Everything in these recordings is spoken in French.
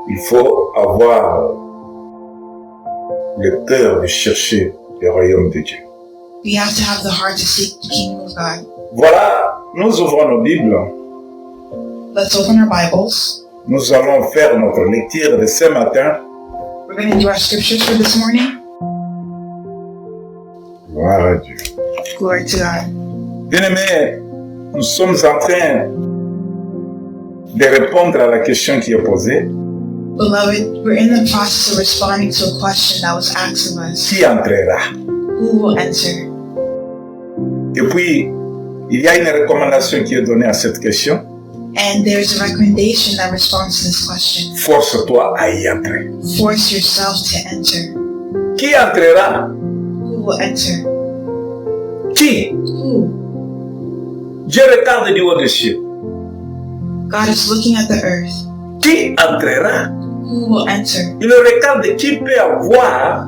Il faut avoir le cœur de chercher le royaume de Dieu. We have to have the heart to seek the kingdom of God. Voilà, nous ouvrons nos Bibles. Let's open our Bibles. Nous allons faire notre lecture de ce matin. We're going to do our scriptures for this morning. Gloire à Dieu. Glory to God. Bien-aimés, nous sommes en train de répondre à la question qui est posée. Beloved, we're in the process of responding to a question that was asked of us. Qui entrera? Who will enter? Et puis, il y a une recommandation qui est donnée à cette question. And there's a recommendation that responds to this question. Force-toi à y entrer. Force yourself to enter. Qui entrera? Who will enter? Qui? Who? Dieu regarde du haut des cieux. God is looking at the earth. Qui entrera? Who will enter? Il regarde qui peut avoir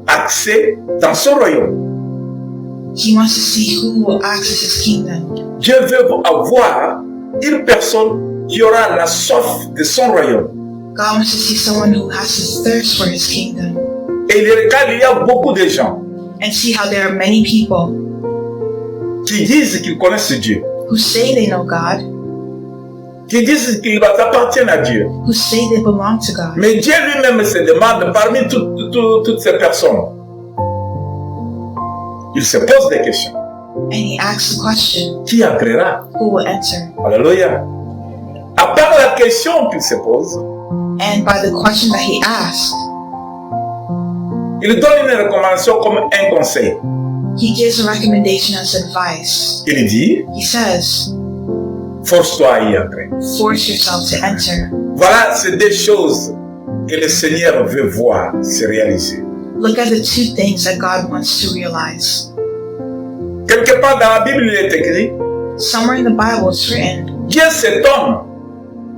accès dans son royaume. He wants to see who will access his kingdom. Dieu veut avoir une personne qui aura la soif de son royaume. God wants to see someone who has a thirst for his kingdom. Et il regarde, il y a beaucoup de gens And see how there are many people qui disent qu'ils connaissent Dieu, who say they know God, qui disent qu'ils appartiennent à Dieu. who say they belong to God. Mais Dieu lui-même se demande parmi toutes ces personnes. Il se pose des questions. And he asks the question, Qui entrera? who will enter? Alléluia. À part la question qu'il se pose, And by the question that he asked, il donne une recommandation comme un conseil. he gives a recommendation as advice. Il dit, He says, force-toi à y entrer. force yourself to enter. Voilà ces deux choses que le Seigneur veut voir se réaliser. Look at the two things that God wants to realize. Quelque part dans la Bible, il est écrit, Somewhere in the Bible it's written Dieu s'étonne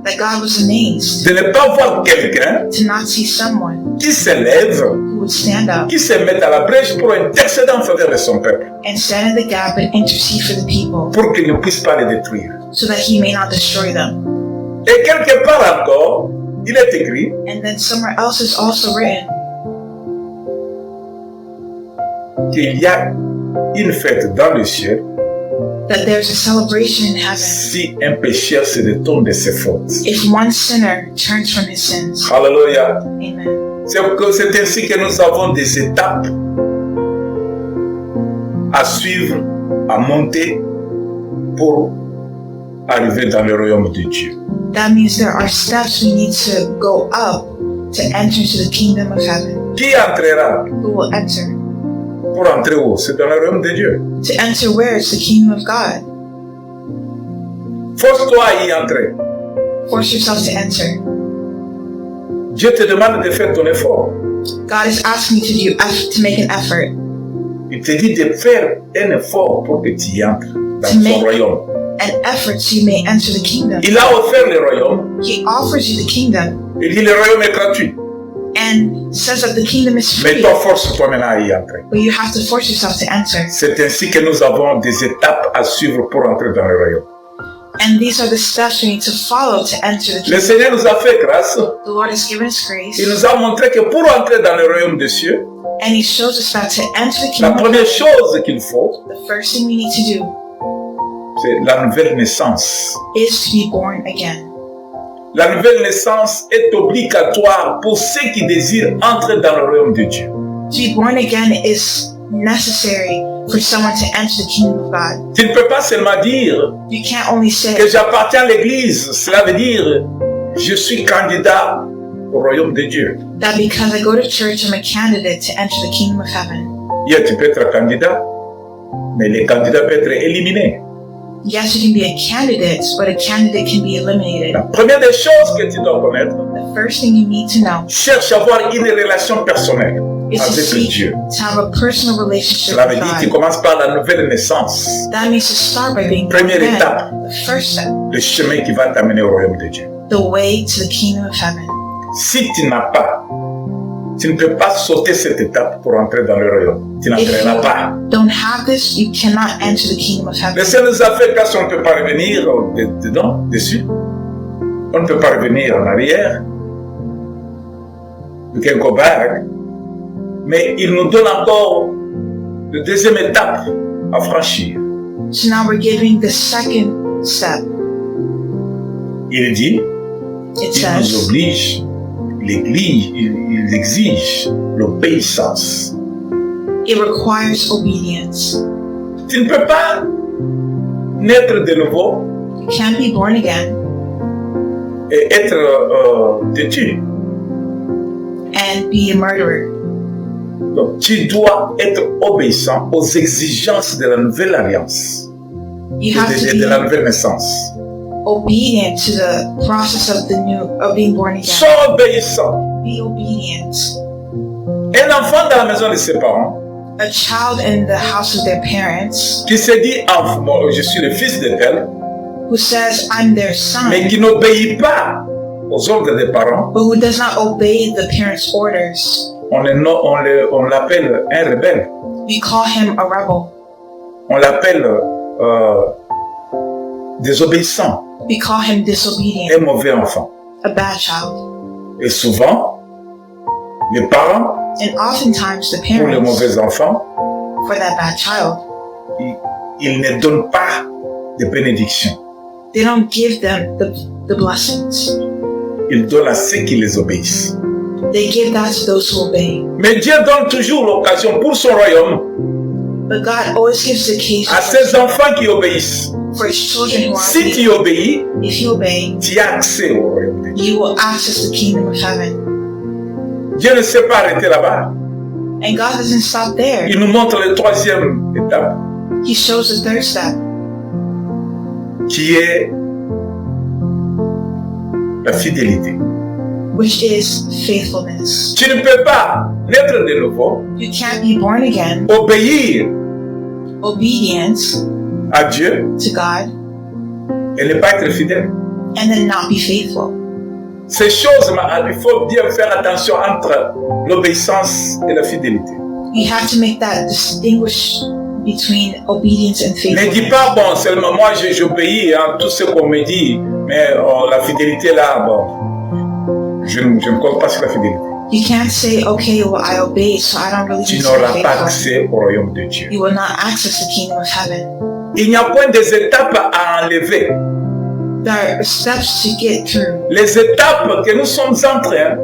that God was amazed de ne pas voir quelqu'un to not see someone qui se lève, who would stand up qui se met à la brèche pour intercéder en faveur de son peuple, and stand in the gap and intercede for the people pour qu'il ne puisse pas les détruire. so that he may not destroy them. Et quelque part encore, il est écrit, And then somewhere else it's also written qu'il y a une fête dans le ciel that there's a celebration in heaven si un pécheur se détourne de ses fautes. if one sinner turns from his sins. Alléluia. Amen. C'est ainsi que nous avons des étapes à suivre, à monter pour arriver dans le royaume de Dieu. That means there are steps we need to go up to enter into the kingdom of heaven. Qui entrera? Who will enter? Pour entrer où? C'est dans le royaume de Dieu. To enter where? It's the kingdom of God. Force-toi à y entrer. Force yourself to enter. Dieu te demande de faire ton effort. God is asking you to make an effort. Il te dit de faire un effort pour que tu y entres dans To son make- royaume. An effort so you may enter the kingdom. Il a offert le royaume. He offers you the kingdom Il dit le royaume est gratuit. and says that the kingdom is Mais free. toi, force-toi maintenant à y entrer. But you have to force yourself to enter. C'est ainsi que nous avons des étapes à suivre pour entrer dans le royaume. And these are the steps we need to follow to enter the Le kingdom. Seigneur nous a fait grâce. The Lord has given us grace. Il nous a montré que pour entrer dans le royaume des cieux, And he shows us that to enter the la kingdom, première chose qu'il faut, the first thing we need to do c'est la nouvelle naissance. is to be born again. La nouvelle naissance est obligatoire pour ceux qui désirent entrer dans le royaume de Dieu. To be born again is necessary for someone to enter the kingdom of God. Tu ne peux pas seulement dire You can't only say que j'appartiens à l'église. Cela veut dire je suis candidat au royaume de Dieu. that because I go to church, I'm a candidate to enter the kingdom of heaven. Hier, tu peux être candidat, mais le candidat peut être éliminé. Yes, you can be a candidate, but a candidate can be eliminated. La première des choses que tu dois connaître, The first thing you need to know cherche à avoir une relation personnelle is to avec seek Dieu. to have a personal relationship Cela veut with dire que tu God. commences par la nouvelle naissance, That means to start by being born Première again. étape. The first step, le chemin qui va t'amener au royaume de Dieu. the way to the kingdom of heaven. Si tu n'as pas, tu ne peux pas sauter cette étape pour entrer dans le royaume. Tu If n'entreras pas. you don't have this, you cannot enter the kingdom of Le heaven. Seigneur nous a fait grâce, on ne peut pas revenir dedans, dessus. On ne peut pas revenir en arrière. de quelque part, mais il nous donne encore la deuxième étape à franchir. So now we're giving the second step. Il dit, It il nous says, oblige, il exige l'obéissance. it requires obedience. Tu ne peux pas naître de nouveau You can't be born again et être têtu. and be a murderer. Donc, tu dois être obéissant aux exigences de la nouvelle alliance, You have to de la be nouvelle naissance. obedient to the process of being born again. Sois obéissant. Be obedient. Un enfant dans la maison de ses parents A child in the house of their parents qui se dit moi, je suis le fils de tel, who says, I'm their son, mais qui n'obéit pas aux ordres des parents, but who does not obey the parents' orders. on l'appelle un rebelle. We call him a rebel. On l'appelle désobéissant, We call him disobedient, un mauvais enfant. a bad child. Et souvent, les parents, And oftentimes the pour les parents, mauvais enfants, for that bad child, ils ne donnent pas de bénédiction. they don't give them the blessings. Ils donnent à ceux qui les obéissent. They give that to those who obey. Mais Dieu donne toujours l'occasion pour son royaume But God always gives the occasion à ses enfants qui obéissent. for His children who are Si tu obedient. obéis, If you obey, tu as accès au royaume de Dieu. you will access the kingdom of heaven. Dieu ne s'est pas arrêté là-bas. And God doesn't stop there. Il nous montre la troisième étape, He shows the third step, qui est la fidélité. which is faithfulness. Tu ne peux pas naître de nouveau, You can't be born again, obéir obedient à Dieu to God, et ne pas être fidèle. and then not be faithful. Ces choses, il faut bien faire attention entre l'obéissance et la fidélité. You have to make that distinguish between obedience and Ne dis faithfulness. pas, bon, seulement moi j'obéis à tout ce qu'on me dit, mais la fidélité là, bon, je ne compte pas sur la fidélité. You can't say, okay, well, I obey, so I don't really Tu need to be n'auras pas faithful. accès au royaume de Dieu. You will not access the kingdom of heaven. Il n'y a point des étapes à enlever. There are steps to get through. Les étapes que nous sommes en train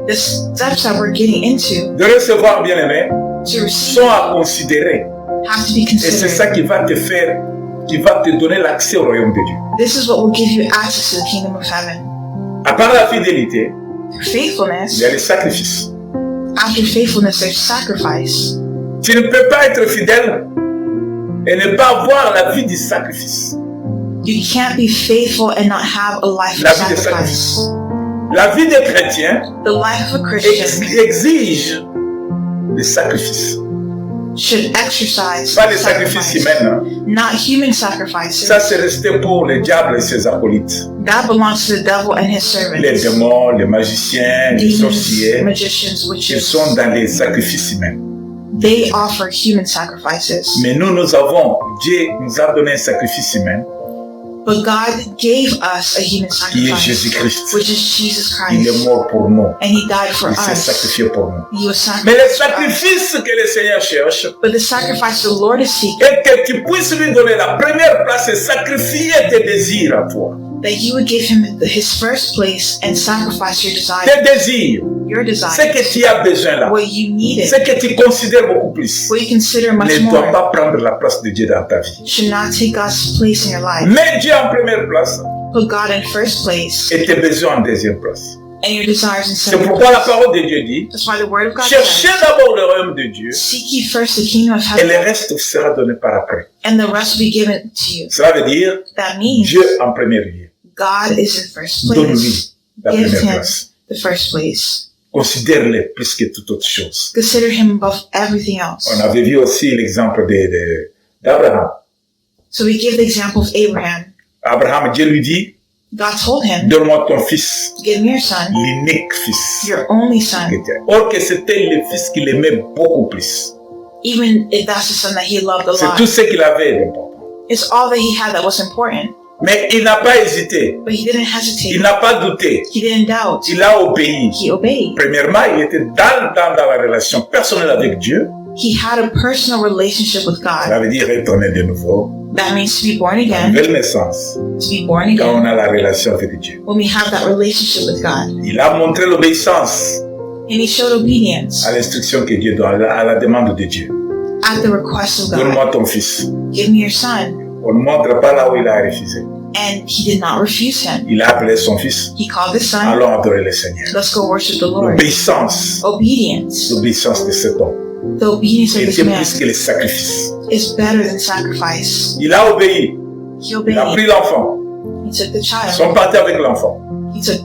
The steps that we're getting into de recevoir, bien aimé, to receive sont à considérer. have to be Et c'est ça considered. qui va te faire, qui va te donner l'accès au royaume de Dieu. This is what will give you access to the kingdom of heaven. À part la fidélité, Through il y faithfulness, a les sacrifices. after faithfulness, there's sacrifice. Tu ne peux pas être fidèle et ne pas avoir la vie du sacrifice. You can't be faithful and not have a life La of vie de sacrifice. La vie des chrétiens The life of a Christian exige des sacrifices. should exercise Pas des sacrifices sacrifice, humains. Hein. not human sacrifices. Ça, c'est resté pour le diable et ses acolytes. That belongs to the devil and his Les servants. démons, les magiciens, les Demons, sorciers, magicians, ils witches, sont dans les sacrifices humains. they offer human sacrifices. Mais Dieu nous a donné un sacrifice humain But God gave us a human qui est sacrifice, Jésus-Christ. which is Jesus Il est Christ. mort pour nous. And He died for Il s'est us. sacrifié pour nous. He was Mais le sacrificed for us. sacrifice que le Seigneur cherche But the sacrifice the Lord is seeking, est que tu puisses lui donner la première place et sacrifier tes désirs à toi. that you would give Him His first place and sacrifice your desire, Tes désirs, your ce desire, que tu as besoin là, what you needed, ce que tu considères beaucoup plus, what you consider much ne doit more, pas prendre la place de Dieu dans ta vie. should not take God's place in your life. Mets Dieu en première place Put God in first place et tes besoins en deuxième place. and your desires in C'est second pourquoi la place. parole de Dieu dit, That's why the Word of God cherchez says, d'abord le royaume de Dieu seek ye first the kingdom of et le heaven, reste sera donné par après. and the rest will be given to you. Cela veut dire That means Dieu en premier lieu. God is in first Donne-lui place. la Give première Him place. the first place. Considère-le plus que toute autre chose. Consider Him above everything else. On avait vu aussi l'exemple d'Abraham. So we give the example of Abraham. Abraham, Dieu lui dit, God told him, donne-moi ton fils, give me your son, l'unique fils. your only son, Or que c'était le fils qu'il aimait beaucoup plus. even if that's the son that he loved a C'est lot. tout ce qu'il avait d'important. It's all that he had that was important. Mais il n'a pas hésité. But he didn't Il hesitate. n'a pas douté. He didn't doubt. Il a obéi. He obeyed. Premièrement, il était dans la relation personnelle avec Dieu. He had a personal relationship with God. Ça veut dire être né de nouveau. That means to be born La again. nouvelle naissance. To be born Quand on again. a la relation avec Dieu. When we have that relationship with God. Il a montré l'obéissance And he showed obedience à l'instruction que Dieu donne, à la demande de Dieu. at the request of God. Donne-moi ton fils. Give me your son. On ne montre pas là où il a refusé. And he did not refuse him. Il a appelé son fils. He called his son. Allons adorer le Seigneur. Let's go worship the Lord. L'obéissance. Obedience. L'obéissance de cet homme The obedience of this était man plus que les sacrifices. is better than sacrifice. Il a obéi. He Il a obeyed. pris l'enfant. He took the Ils child. sont partis avec l'enfant.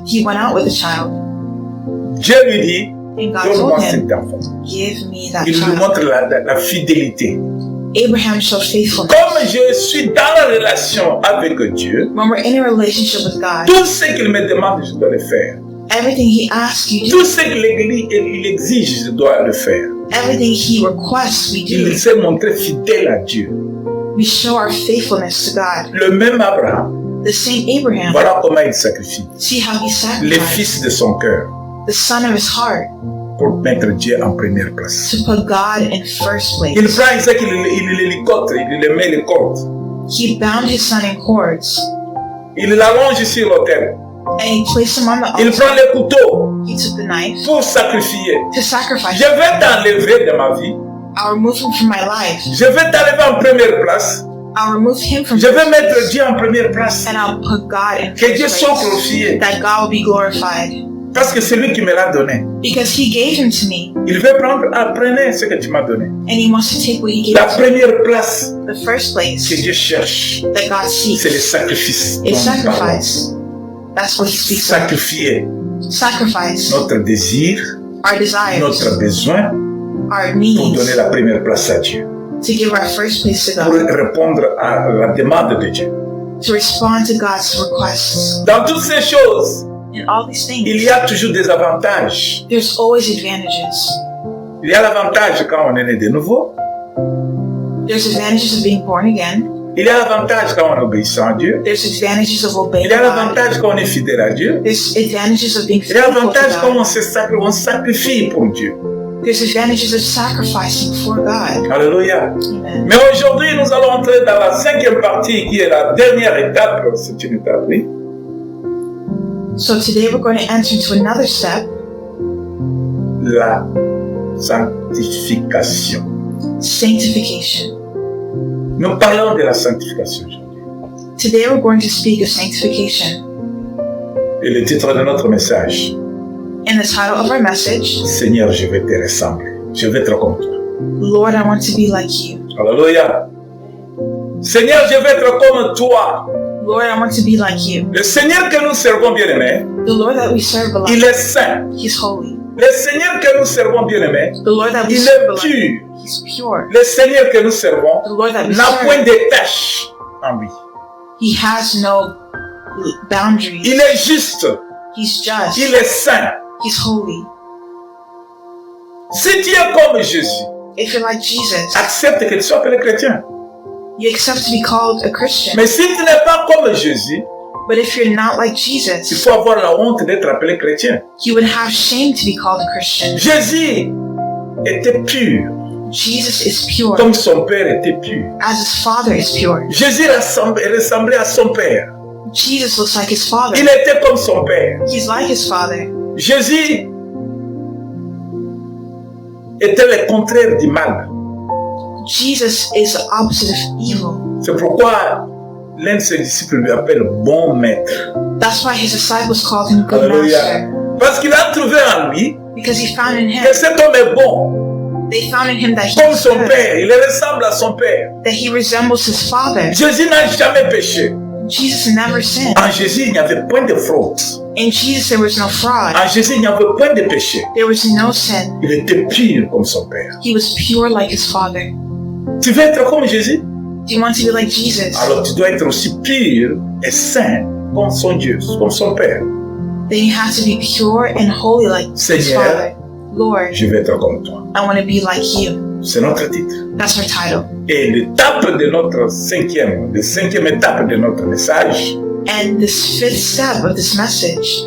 He went out with the child. Dieu lui dit, And God donne-moi told him, cet enfant. give me that Il lui child. montre la fidélité. Abraham showed faithfulness. Comme je suis dans la relation avec Dieu, When we're in a relationship with God, tout ce qu'il me demande, je dois le faire. everything he asks you to Tout ce qu'il il exige, je dois le faire. everything he requests we do. Il s'est montré fidèle à Dieu. We show our faithfulness to God. Le même Abraham, The same Abraham. voilà comment il sacrifie. See how he Les sacrificed fils de son cœur the son of his heart pour mettre Dieu en première place. to put God in first Il place. prend Isaac, il l'hélicote, il le met les cordes. He bound his son in cords Il l'allonge sur l'autel. and he placed him on the Il altar. prend les couteaux He took the knife pour sacrifier. to sacrifice. Je vais t'enlever de ma vie. I'll remove him from my life. Je vais t'enlever en première place. I'll remove him from Je vais mettre Dieu en première place. and I'll put God in Que Dieu first soit place. glorifié. That God will be glorified. Parce que c'est lui qui me l'a donné. Because he gave him to me Il veut prendre, prenez ce que tu m'as donné. and he wants to take what he La gave me. première place The first place que Dieu cherche, that God c'est le seeks sacrifice. is dont nous parlons. sacrifice. That's what he speaks of. Sacrifier Sacrifice notre désir, our desires, notre besoin our pour needs, donner la première place à Dieu. to give our first place to Pour God, répondre à la demande de Dieu. to respond to God's requests. Dans toutes ces choses, In all these il things, y a toujours des avantages. there's always advantages. Il y a l'avantage quand on est né de nouveau. There's advantages of being born again. Il y a l'avantage quand on est obéissant à Dieu. There's advantages of obeying Il y a God. l'avantage quand on est fidèle à Dieu. There's advantages of being Il y a faithful to l'avantage quand God. on sacrifie pour Dieu. There's advantages of sacrificing for God. Alléluia. Amen. Mais aujourd'hui, nous allons entrer dans la cinquième partie qui est la dernière étape. C'est une étape, oui. So today we're going to enter into another step, La sanctification. sanctification. Nous parlons de la sanctification aujourd'hui. Today we're going to speak of sanctification. Et le titre de notre message, In the title of our message, Seigneur, je vais te ressembler. Je vais être comme toi. Lord, I want to be like you. Alléluia. Seigneur, je vais être comme toi. Lord, I want to be like you. Le Seigneur que nous servons, bien-aimés, The Lord that we serve, il beloved, est saint. He's holy. Le Seigneur que nous servons, bien-aimés, The Lord that we il serve, est beloved, pur. He's pure. Le Seigneur que nous servons The Lord that we n'a point serve, de tâche en lui. He has no boundaries. Il est juste. He's just. Il est saint. He's holy. Si tu es comme Jésus, If you're like Jesus, accepte que tu sois appelé chrétien. you accept to be called a Christian. Mais si tu n'es pas comme Jésus, But if you're not like il Jesus, faut avoir la honte d'être appelé chrétien. you would have shame to be called a Christian. Jésus était pur, Jesus is pure, comme son père était pur. as his father is pure. Jésus ressemblait à son père. Jesus looks like his father. Il était comme son père. He's like his father. Jésus était le contraire du mal. Jesus is the opposite of evil. C'est pourquoi l'un de ses disciples lui appelle bon maître. That's why his disciples called him good Alléluia. master. Parce qu'il a trouvé en lui Because he found in him, que cet homme est bon, they found in him that he comme was son good, père. Il ressemble à son père. that he resembles his father. Jésus n'a jamais péché. Jesus never sinned. En Jésus, il n'y avait point de fraude. In Jesus, there was no fraud. En Jésus, il n'y avait point de péché. There was no sin. Il était pur comme son père. He was pure like his father. Tu veux être comme Jésus? Do you want to be like Jesus? Alors tu dois être aussi pur et saint comme son Dieu, comme son père. Then you have to be pure and holy like his Seigneur, father. Lord, Je vais être comme toi. I want to be like you. C'est notre titre. That's our title. Et l'étape de notre cinquième étape de notre message, And this fifth step of this message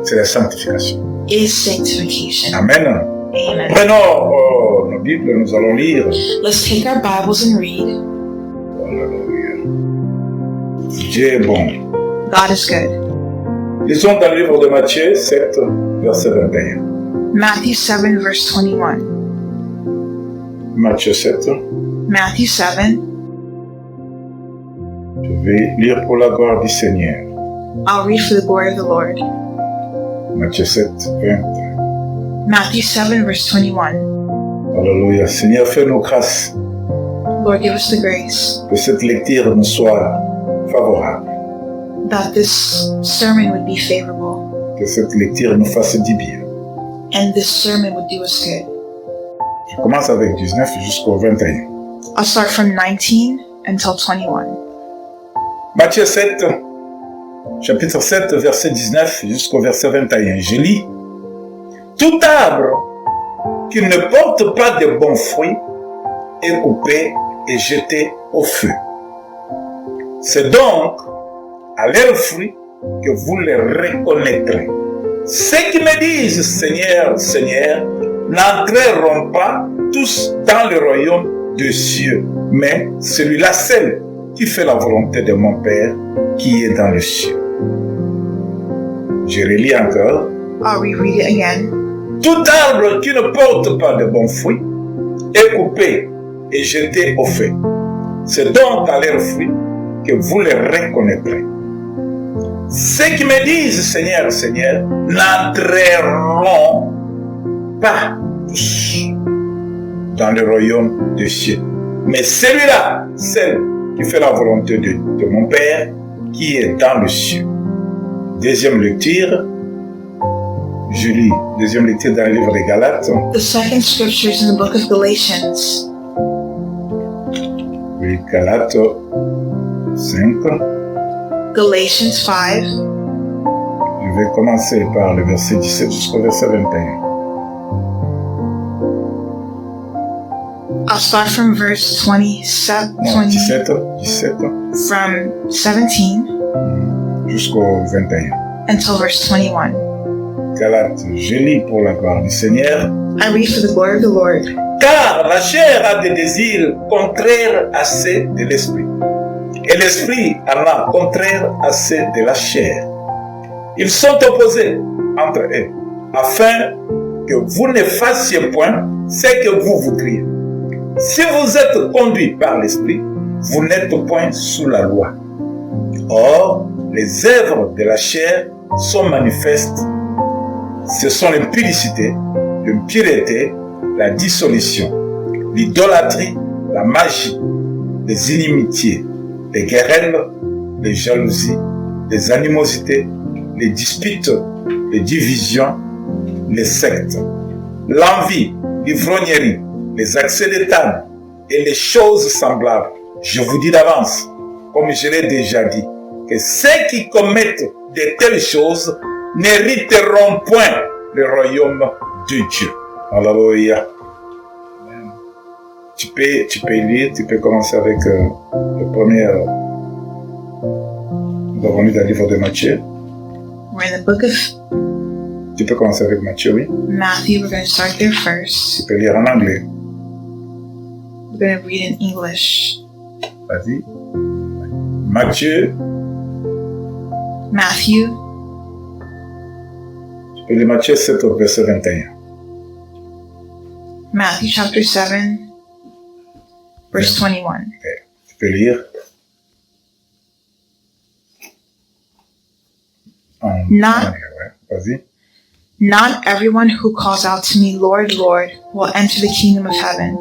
c'est la sanctification. is sanctification. Amen. Amen. Prenons nos Bibles, nous allons lire. Let's take our Bibles and read. Alléluia. Dieu est bon. God is good. Lisons dans le livre de Matthieu 7, verset 21. Matthew 7, verse 21. Matthieu 7. Matthew 7. Je vais lire pour la gloire du Seigneur. I'll read for the glory of the Lord. Matthieu 7, 21. Matthew 7, verse 21. Alléluia. Seigneur, fais-nous grâce Lord, give us the grace que cette lecture nous soit favorable, that this sermon would be favorable que cette lecture nous fasse du bien. and this sermon would do us good. Je commence avec 19 jusqu'au 21. I'll start from 19 until 21. Matthieu 7, chapitre 7, verset 19 jusqu'au verset 21. Je lis. Tout arbre qui ne porte pas de bons fruits est coupé et jeté au feu. C'est donc à leurs fruits que vous les reconnaîtrez. Ceux qui me disent Seigneur, Seigneur, n'entreront pas tous dans le royaume des cieux, mais celui-là seul qui fait la volonté de mon Père qui est dans le ciel. Je relis encore. I'll reread it again. Tout arbre qui ne porte pas de bons fruits est coupé et jeté au feu. C'est donc à leurs fruits que vous les reconnaîtrez. Ceux qui me disent Seigneur, Seigneur, n'entreront pas tous dans le royaume des cieux. Mais celui-là, celle qui fait la volonté de mon Père qui est dans le ciel. Deuxième lecture. Je lis deuxième lecture dans le livre des Galates. The second scripture is in the book of Galatians. Oui, Galates 5. Galatians 5. Je vais commencer par le verset 17 jusqu'au verset 21. I'll start from verse 27, Non, 17 from 17 jusqu'au 21. until verse 21. Galates, je lis pour la gloire du Seigneur. I read for the glory of the Lord. Car la chair a des désirs contraires à ceux de l'esprit, et l'esprit en a contraire à ceux de la chair. Ils sont opposés entre eux, afin que vous ne fassiez point ce que vous voudriez. Si vous êtes conduit par l'esprit, vous n'êtes point sous la loi. Or, les œuvres de la chair sont manifestes. Ce sont l'impudicité, l'impureté, la dissolution, l'idolâtrie, la magie, les inimitiés, les querelles, les jalousies, les animosités, les disputes, les divisions, les sectes, l'envie, l'ivrognerie, les accès d'état et les choses semblables. Je vous dis d'avance, comme je l'ai déjà dit, que ceux qui commettent de telles choses n'hériteront point le royaume de Dieu. Alléluia. Tu peux lire, tu peux commencer avec le premier. Nous avons lu dans le livre de Matthieu. We're in the book of Tu peux commencer avec Matthieu, oui. Matthew. We're going to start there first. Tu peux lire en anglais. We're going to read in English. Vas-y. Matthieu. Matthew, Tu peux lire Matthieu 7 au verset 21. Matthew chapter 7, verse 21. Tu peux lire. Not- Ouais. Vas-y. Not everyone who calls out to me, Lord, Lord, will enter the kingdom of heaven.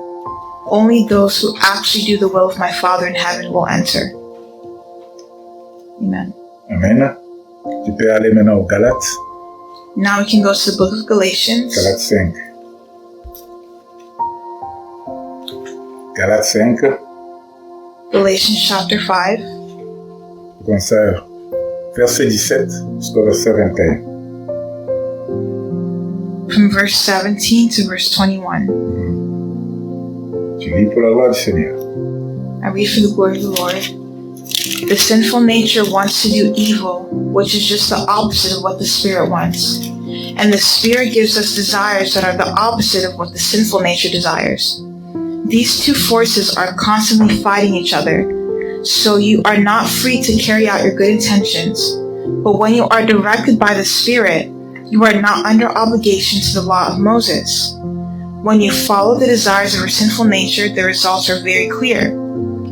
Only those who actually do the will of my Father in heaven will enter. Amen. Amen. Tu peux aller maintenant au Galates. Now we can go to the book of Galatians. Galates 5. Galates 5. Galatians chapter 5, Comme ça, verset 17 jusqu'au verset 21. from verse 17 to verse 21. Je lis pour la gloire du Seigneur. I read for the glory of the Lord. The sinful nature wants to do evil, which is just the opposite of what the Spirit wants. And the Spirit gives us desires that are the opposite of what the sinful nature desires. These two forces are constantly fighting each other, so you are not free to carry out your good intentions. But when you are directed by the Spirit, you are not under obligation to the law of Moses. When you follow the desires of your sinful nature, the results are very clear.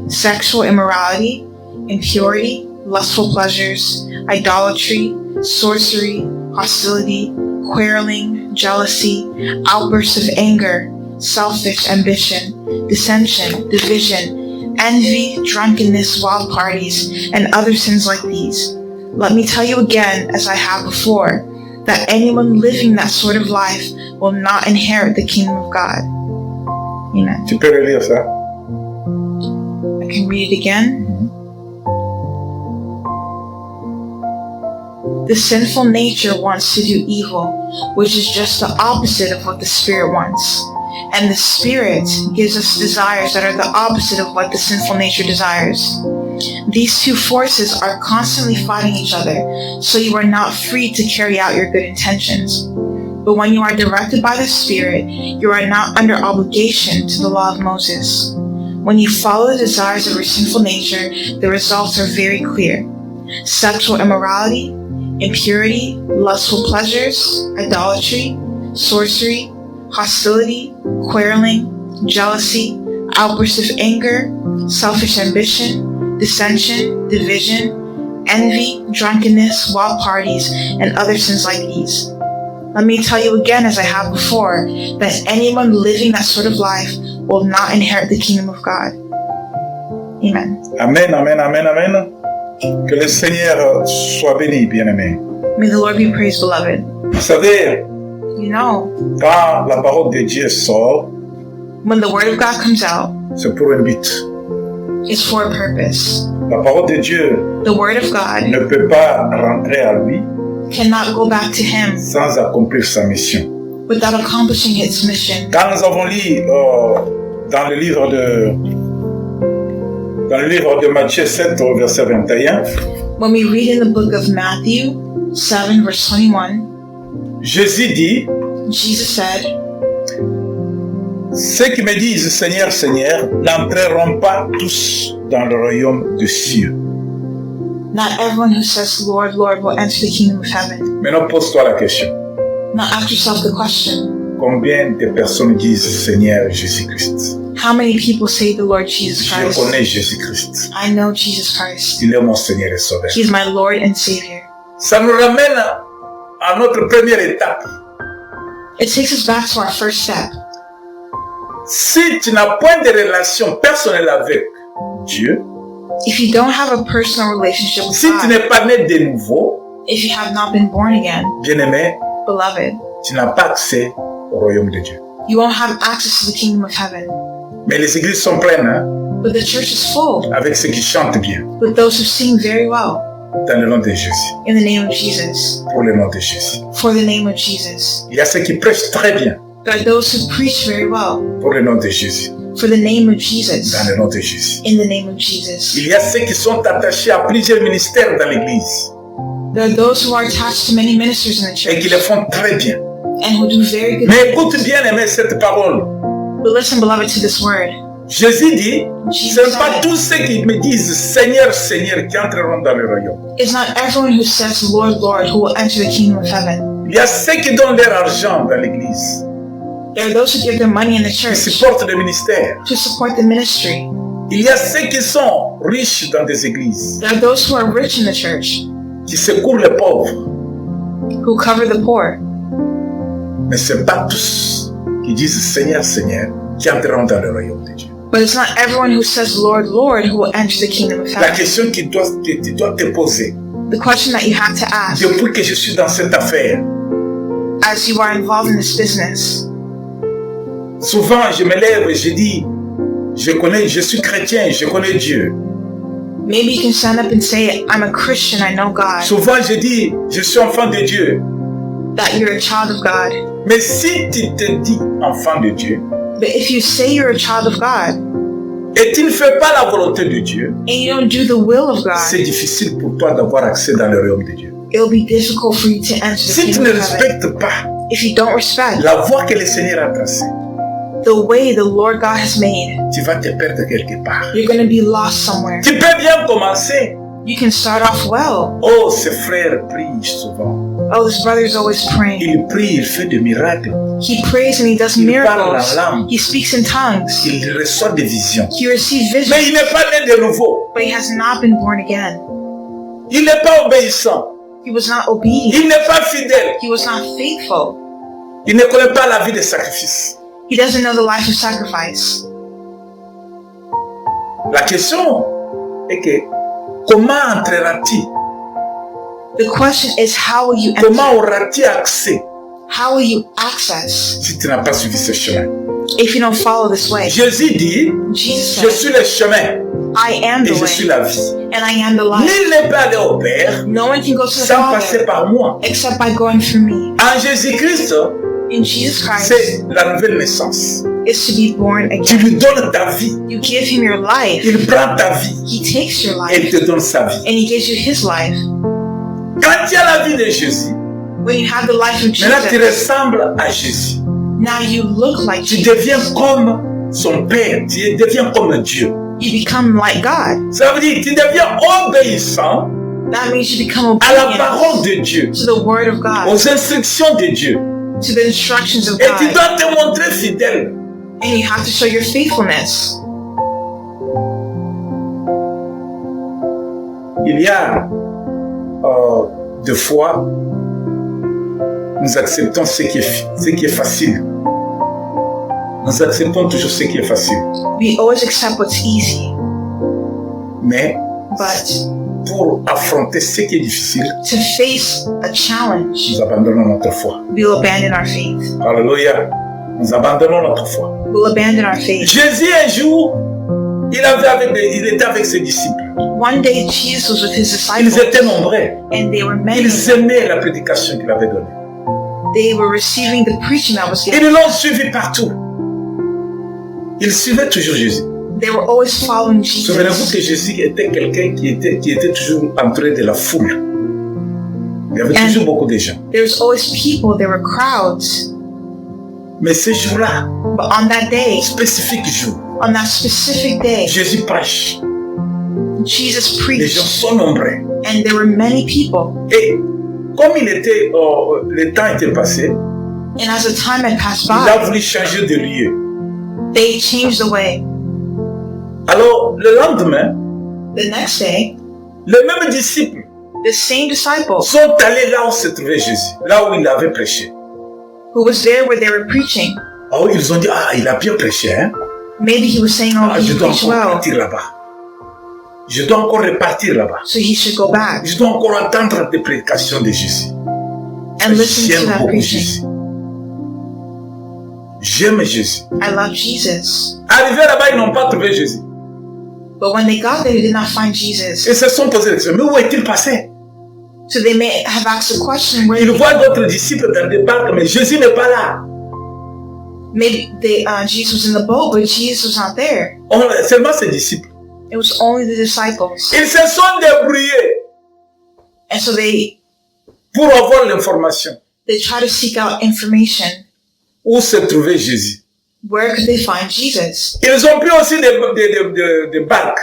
Sexual immorality, impurity, lustful pleasures, idolatry, sorcery, hostility, quarreling, jealousy, outbursts of anger, selfish ambition, dissension, division, envy, drunkenness, wild parties, and other sins like these. Let me tell you again, as I have before, that anyone living that sort of life will not inherit the kingdom of God. Amen. Tu peux relire ça? I can read it again. The sinful nature wants to do evil, which is just the opposite of what the Spirit wants. And the Spirit gives us desires that are the opposite of what the sinful nature desires. These two forces are constantly fighting each other, so you are not free to carry out your good intentions. But when you are directed by the Spirit, you are not under obligation to the law of Moses. When you follow the desires of your sinful nature, the results are very clear. Sexual immorality, impurity, lustful pleasures, idolatry, sorcery, hostility, quarreling, jealousy, outbursts of anger, selfish ambition, dissension, division, envy, drunkenness, wild parties, and other sins like these. Let me tell you again, as I have before, that anyone living that sort of life will not inherit the kingdom of God. Amen. Amen, amen, amen, amen. Que le Seigneur soit béni, bien-aimé. May the Lord be praised, beloved. Vous savez, You know, quand la parole de Dieu sort, when the word of God comes out, c'est pour un but. it's for a purpose. La parole de Dieu The word of God ne peut pas rentrer à lui cannot go back to him sans accomplir sa mission. without accomplishing its mission. Quand nous avons lu dans le livre de Matthieu 7 au verset 21, When we read in the book of Matthew 7 verse 21, Jésus dit, Jesus said, ceux qui me disent Seigneur, Seigneur, n'entreront pas tous dans le royaume des cieux. not everyone who says, Lord, Lord, will enter the kingdom of heaven. Maintenant, pose-toi la question. Now ask yourself the question, Combien de personnes disent Seigneur Jésus-Christ? how many people say the Lord Jesus Je Christ? connais Jésus-Christ. I know Jesus Christ. Il est mon Seigneur et Sauveur. He's my Lord and Savior. Ça nous ramène à notre première étape. It takes us back to our first step. Si tu n'as point de relation personnelle avec Dieu, If you don't have a personal relationship with si tu God, n'es pas né de nouveau, if you have not been born again, bien-aimé, beloved, tu n'as pas accès au royaume de Dieu. you won't have access to the kingdom of heaven. Mais les églises sont pleines, hein, But the church is full avec ceux qui chantent bien, with those who sing very well dans le nom de Jésus, in the name of Jesus, pour le nom de Jésus. for the name of Jesus. Il y a ceux qui prêchent très bien, There are those who preach very well pour le nom de Jésus, for the name of Jesus, dans le nom de Jésus. in the name of Jesus. Il y a ceux qui sont attachés à plusieurs ministères dans l'église There are those who are attached to many ministers in the et qui church le font très bien. and who do very good Mais écoute things. bien, aimé, cette parole. But listen, beloved, to this word. Jésus dit, ce Jesus n'est pas said, tous ceux qui me disent Seigneur, Seigneur qui entreront dans le royaume. it's not everyone who says, Lord, Lord, who will enter the kingdom of heaven. Il y a ceux qui donnent leur argent dans l'église, There are those who give their money in the qui church supportent le ministère. to support the ministry. Il y a ceux qui sont riches dans des églises, There are those who are rich in the church, qui secourent les pauvres. who cover the poor. Mais ce n'est pas tous qui disent Seigneur, Seigneur qui entreront dans le royaume de Dieu. But it's not everyone who says, Lord, Lord, who will enter the kingdom of La heaven. question que tu dois te poser, The question that you have to ask depuis que je suis dans cette affaire, as you are involved in this business, souvent je me lève et je dis, je suis chrétien, je connais Dieu. maybe you can stand up and say, I'm a Christian, I know God, Souvent je dis, je suis enfant de Dieu. that you're a child of God. Mais si tu te dis enfant de Dieu, But if you say you're a child of God et tu ne fais pas la volonté de Dieu, and you don't do the will of God, c'est difficile pour toi d'avoir accès dans le royaume de Dieu. it'll be difficult for you to enter the Si tu kingdom ne of heaven. respectes pas If you don't respect la voie que le Seigneur a tracée, the way the Lord God has made, tu vas te perdre quelque part. you're going to be lost somewhere. Tu peux bien commencer. You can start off well. Oh, ce frère prie souvent. Oh, this brother's always praying. Il prie, il fait des miracles. He prays and he does Il parle en miracles. langue. He speaks in tongues. Il reçoit des visions. He receives Mais visions, il n'est pas né de nouveau. but he has not been born again. Il n'est pas obéissant. He was not obedient. Il n'est pas fidèle. He was not faithful. Il ne connaît pas la vie de sacrifice. He doesn't know the life of sacrifice. La question est que comment entreras-tu? The question is, how will you Comment enter? auras-tu accès How will you access si tu n'as pas suivi ce chemin? if you don't follow this way? Jésus dit, Jesus je said, suis le chemin I am et the je suis way la vie. and I am the life. Nul n'est pas allé au Père No one can go to the sans passer Father par moi. except by going through me. En Jésus-Christ, In Jesus Christ c'est la nouvelle naissance. is to be born Tu again. lui donnes ta vie. You give him your life. Il prend ta vie He takes your et il life te donne sa vie. and he gives you his life. Quand tu as la vie de Jésus, When you have the life of maintenant tu Jesus, ressembles à Jésus. now you look like Tu Jesus. deviens comme son Père. Tu deviens comme Dieu. You become like God. Ça veut dire que tu deviens obéissant That means you become à la obedient parole de Dieu, to the word of God, aux instructions de Dieu. to the instructions of Et tu God, dois te montrer fidèle. and you have to show your faithfulness. Il y a des fois, nous acceptons ce qui est facile. Nous acceptons toujours ce qui est facile. We always accept what's easy, Mais but pour affronter ce qui est difficile, to face a challenge, nous abandonnons notre foi. we'll abandon our faith. Alléluia. Nous abandonnons notre foi. We'll abandon our faith. Jésus, un jour, il était avec ses disciples. One day, Jesus was with his Ils disciples, étaient nombreux. and they were many. Ils aimaient la prédication qu'il avait donnée. They were receiving the preaching that was given. Ils l'ont suivi partout. Ils suivaient toujours Jésus. They were always following Souvenez-vous que Jesus. Jésus était quelqu'un qui était toujours entouré de la foule. Il y avait And- toujours beaucoup de gens. There was always people. There were crowds. Mais ce jour-là, But on that day, spécifique jour, on that specific day, Jésus prêche. Jesus Les gens preached, sont nombreux. and there were many people. Et comme le temps était passé, And as the time had passed il a by, voulu changer de lieu. they changed the way. Alors, le lendemain, The next day, les mêmes disciples the same disciple sont allés là où se trouvait Jésus, là où il avait prêché. who was there where they were preaching, Alors, ils ont dit, ah, il a bien prêché, hein? maybe he was saying, oh, Ah, je he dois preached encore well, partir là-bas. Je dois encore repartir là-bas. so he should go back Je dois encore entendre des prédications de Jésus. and listen to J'aime that beaucoup preaching. Jésus. J'aime Jésus. I love Jesus. Arrivés là-bas, ils n'ont pas trouvé Jésus. But when they got there, they did not find Ils Jesus. se sont posé la question, mais où est-il passé? So they may have asked the question, where Ils did he voient go? d'autres disciples dans des barques, mais Jésus n'est pas là. Maybe Jesus was in the boat, but Jesus was not there. Seulement ses disciples. It was only the disciples. Ils se sont débrouillés And so they pour avoir l'information try to seek out information. où se trouvait Jésus. Where could they find Jesus? Ils ont pris aussi des barques.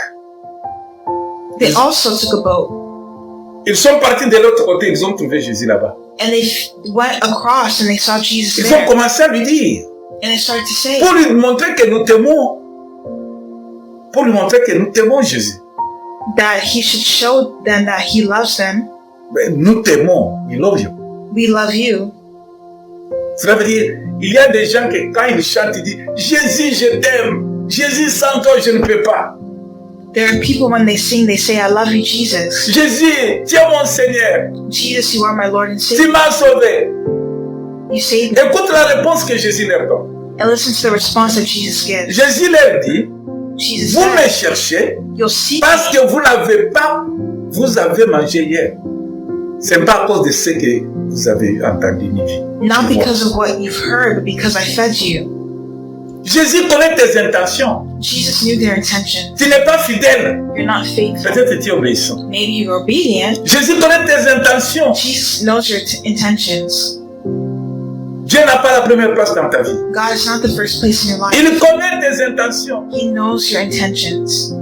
They also took a boat Ils sont partis de l'autre côté, ils ont trouvé Jésus là-bas. and they went across and they saw Jesus Ils ont there. commencé à lui dire, And they started to say pour lui montrer que nous t'aimons. Pour lui montrer que nous t'aimons Jésus. that he should show them that he loves them. Mais nous t'aimons, we love you. We love you. Cela veut dire, il y a des gens que quand ils chantent, ils disent, Jésus, je t'aime. Jésus, sans toi, je ne peux pas. There are people when they sing, they say, I love you, Jesus. Jésus, tu es mon Seigneur. Jesus, you are my Lord and Tu Savior. m'as sauvé. You saved me. Écoute la réponse que Jésus leur donne. And listen to the response that Jesus gives. Jésus leur dit, Jesus vous me said, cherchez you'll seek parce me que vous n'avez pas, vous avez mangé hier. C'est pas à cause de ce que vous avez entendu ni vu. not because of what you've heard, but because I fed you. Jésus connaît tes intentions. Jesus knew their intentions. Tu n'es pas fidèle. You're not faithful. Peut-être tu es obéissant. Maybe you're obedient. Jésus connaît tes intentions. Jesus knows your intentions. Dieu n'a pas la première place dans ta vie. God is not the first place in your life. Il connaît tes intentions. He knows your intentions.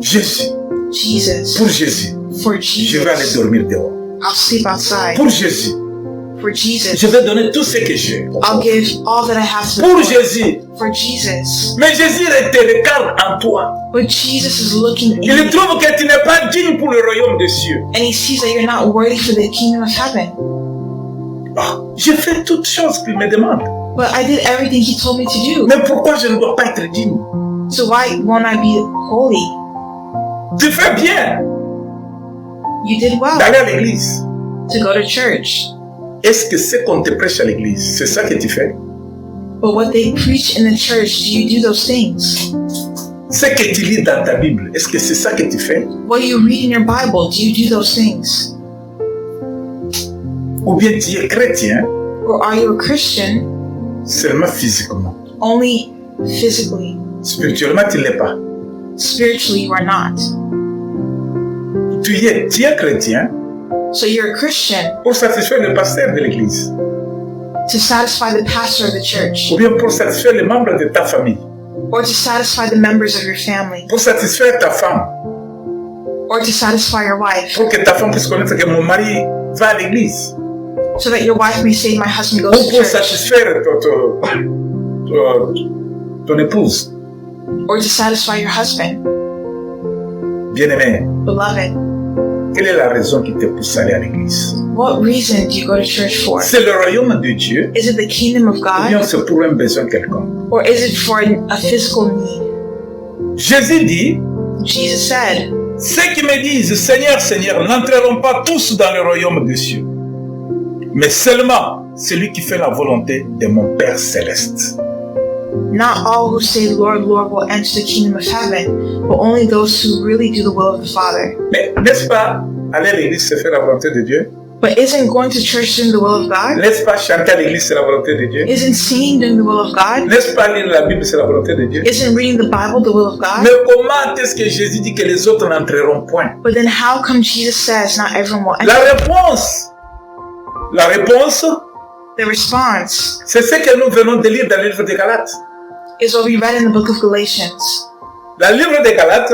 Jésus. Jesus. Pour Jésus. For Je vais aller Jesus. dormir dehors. I'll sleep outside. Pour Jésus. For Jesus. Je vais donner tout ce que j'ai. I'll give all that I have to the Pour Lord. Jésus. For Jesus. Mais Jésus te regarde en toi. But Jesus is looking in Il you, trouve que tu n'es pas digne pour le royaume des cieux. and he sees that you're not worthy for the kingdom of heaven. Ah, j'ai fait toutes choses qu'il me demande. But I did everything he told me to do. Mais pourquoi je ne dois pas être digne? So why won't I be holy? Tu fais bien You did well d'aller à l'église. to go to church. Est-ce que ce qu'on te prêche à l'église, c'est ça que tu fais? But what they preach in the church, do you do those things? Ce que tu lis dans ta Bible, est-ce que c'est ça que tu fais? What you read in your Bible, do you do those things? Ou bien tu es chrétien Or are you a Christian seulement physiquement? only physically? Spirituellement, tu ne l'es pas. Spiritually, you are not. Tu es chrétien So you're a Christian pour satisfaire le pasteur de l'église. to satisfy the pastor of the church, Ou bien pour satisfaire les membres de ta famille. or to satisfy the members of your family, Pour satisfaire ta femme. or to satisfy your wife, Pour que ta femme puisse connaître que mon mari va à l'église. so that your wife may say, my husband Ou goes to pour church, satisfaire ton épouse. or to satisfy your husband. Bien-aimé, Beloved, quelle est la raison qui te pousse à aller à l'église? what reason do you go to church for? C'est le royaume de Dieu Is it the kingdom of ou bien God, c'est pour un besoin quelconque? or is it for a physical need? Jésus dit, Jesus said, ceux qui me disent Seigneur, Seigneur, n'entreront pas tous dans le royaume des cieux, mais seulement celui qui fait la volonté de mon Père céleste. not all who say, Lord, Lord, will enter the kingdom of heaven, but only those who really do the will of the Father. Mais n'est-ce pas aller à l'église c'est faire la volonté de Dieu? But isn't going to church doing the will of God? N'est-ce pas chanter à l'église c'est la volonté de Dieu? Isn't singing doing the will of God? N'est-ce pas lire la Bible c'est la volonté de Dieu? Isn't reading the Bible the will of God? Mais comment est-ce que Jésus dit que les autres n'entreront point? But then how come Jesus says not everyone will La enter? réponse, The response c'est ce que nous venons de lire dans le livre des Galates. is what we read in the book of Galatians. Dans le livre des Galates,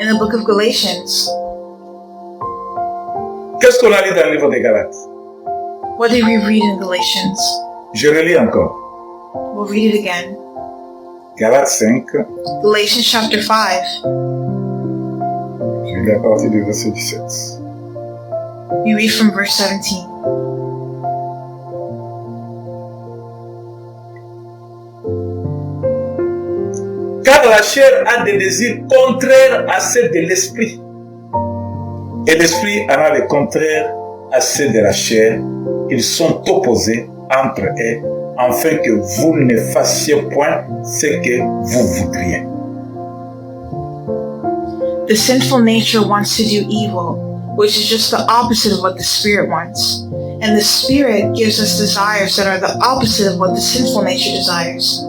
In the book of Galatians, qu'est-ce qu'on a lu dans le livre des Galates? what did we read in Galatians? Je relis encore. We'll read it again. Galates 5, Galatians chapter 5. je lis à partir du verset 17. We read from verse 17. Car la chair a des désirs contraires à ceux de l'esprit. Et l'esprit en a le contraire à ceux de la chair. Ils sont opposés entre eux, afin que vous ne fassiez point ce que vous voudriez. The sinful nature wants to do evil, which is just the opposite of what the Spirit wants. And the Spirit gives us desires that are the opposite of what the sinful nature desires.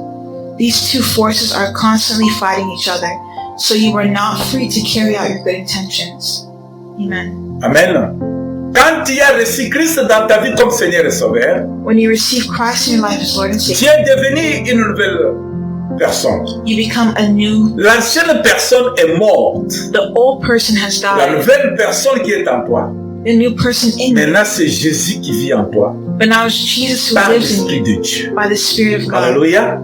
These two forces are constantly fighting each other, so you are not free to carry out your good intentions. Amen. Amen. Quand tu as reçu Christ dans ta vie comme Seigneur et Sauveur, When you receive Christ in your life as Lord and tu Savior, es devenu une nouvelle personne. you become a new, L'ancienne personne est morte. the old person has La died, nouvelle personne qui est en toi, the new person in you. maintenant c'est Jésus qui vit en toi, But now it's Jesus who par lives in l'Esprit you de Dieu. by the Spirit of God. Alléluia.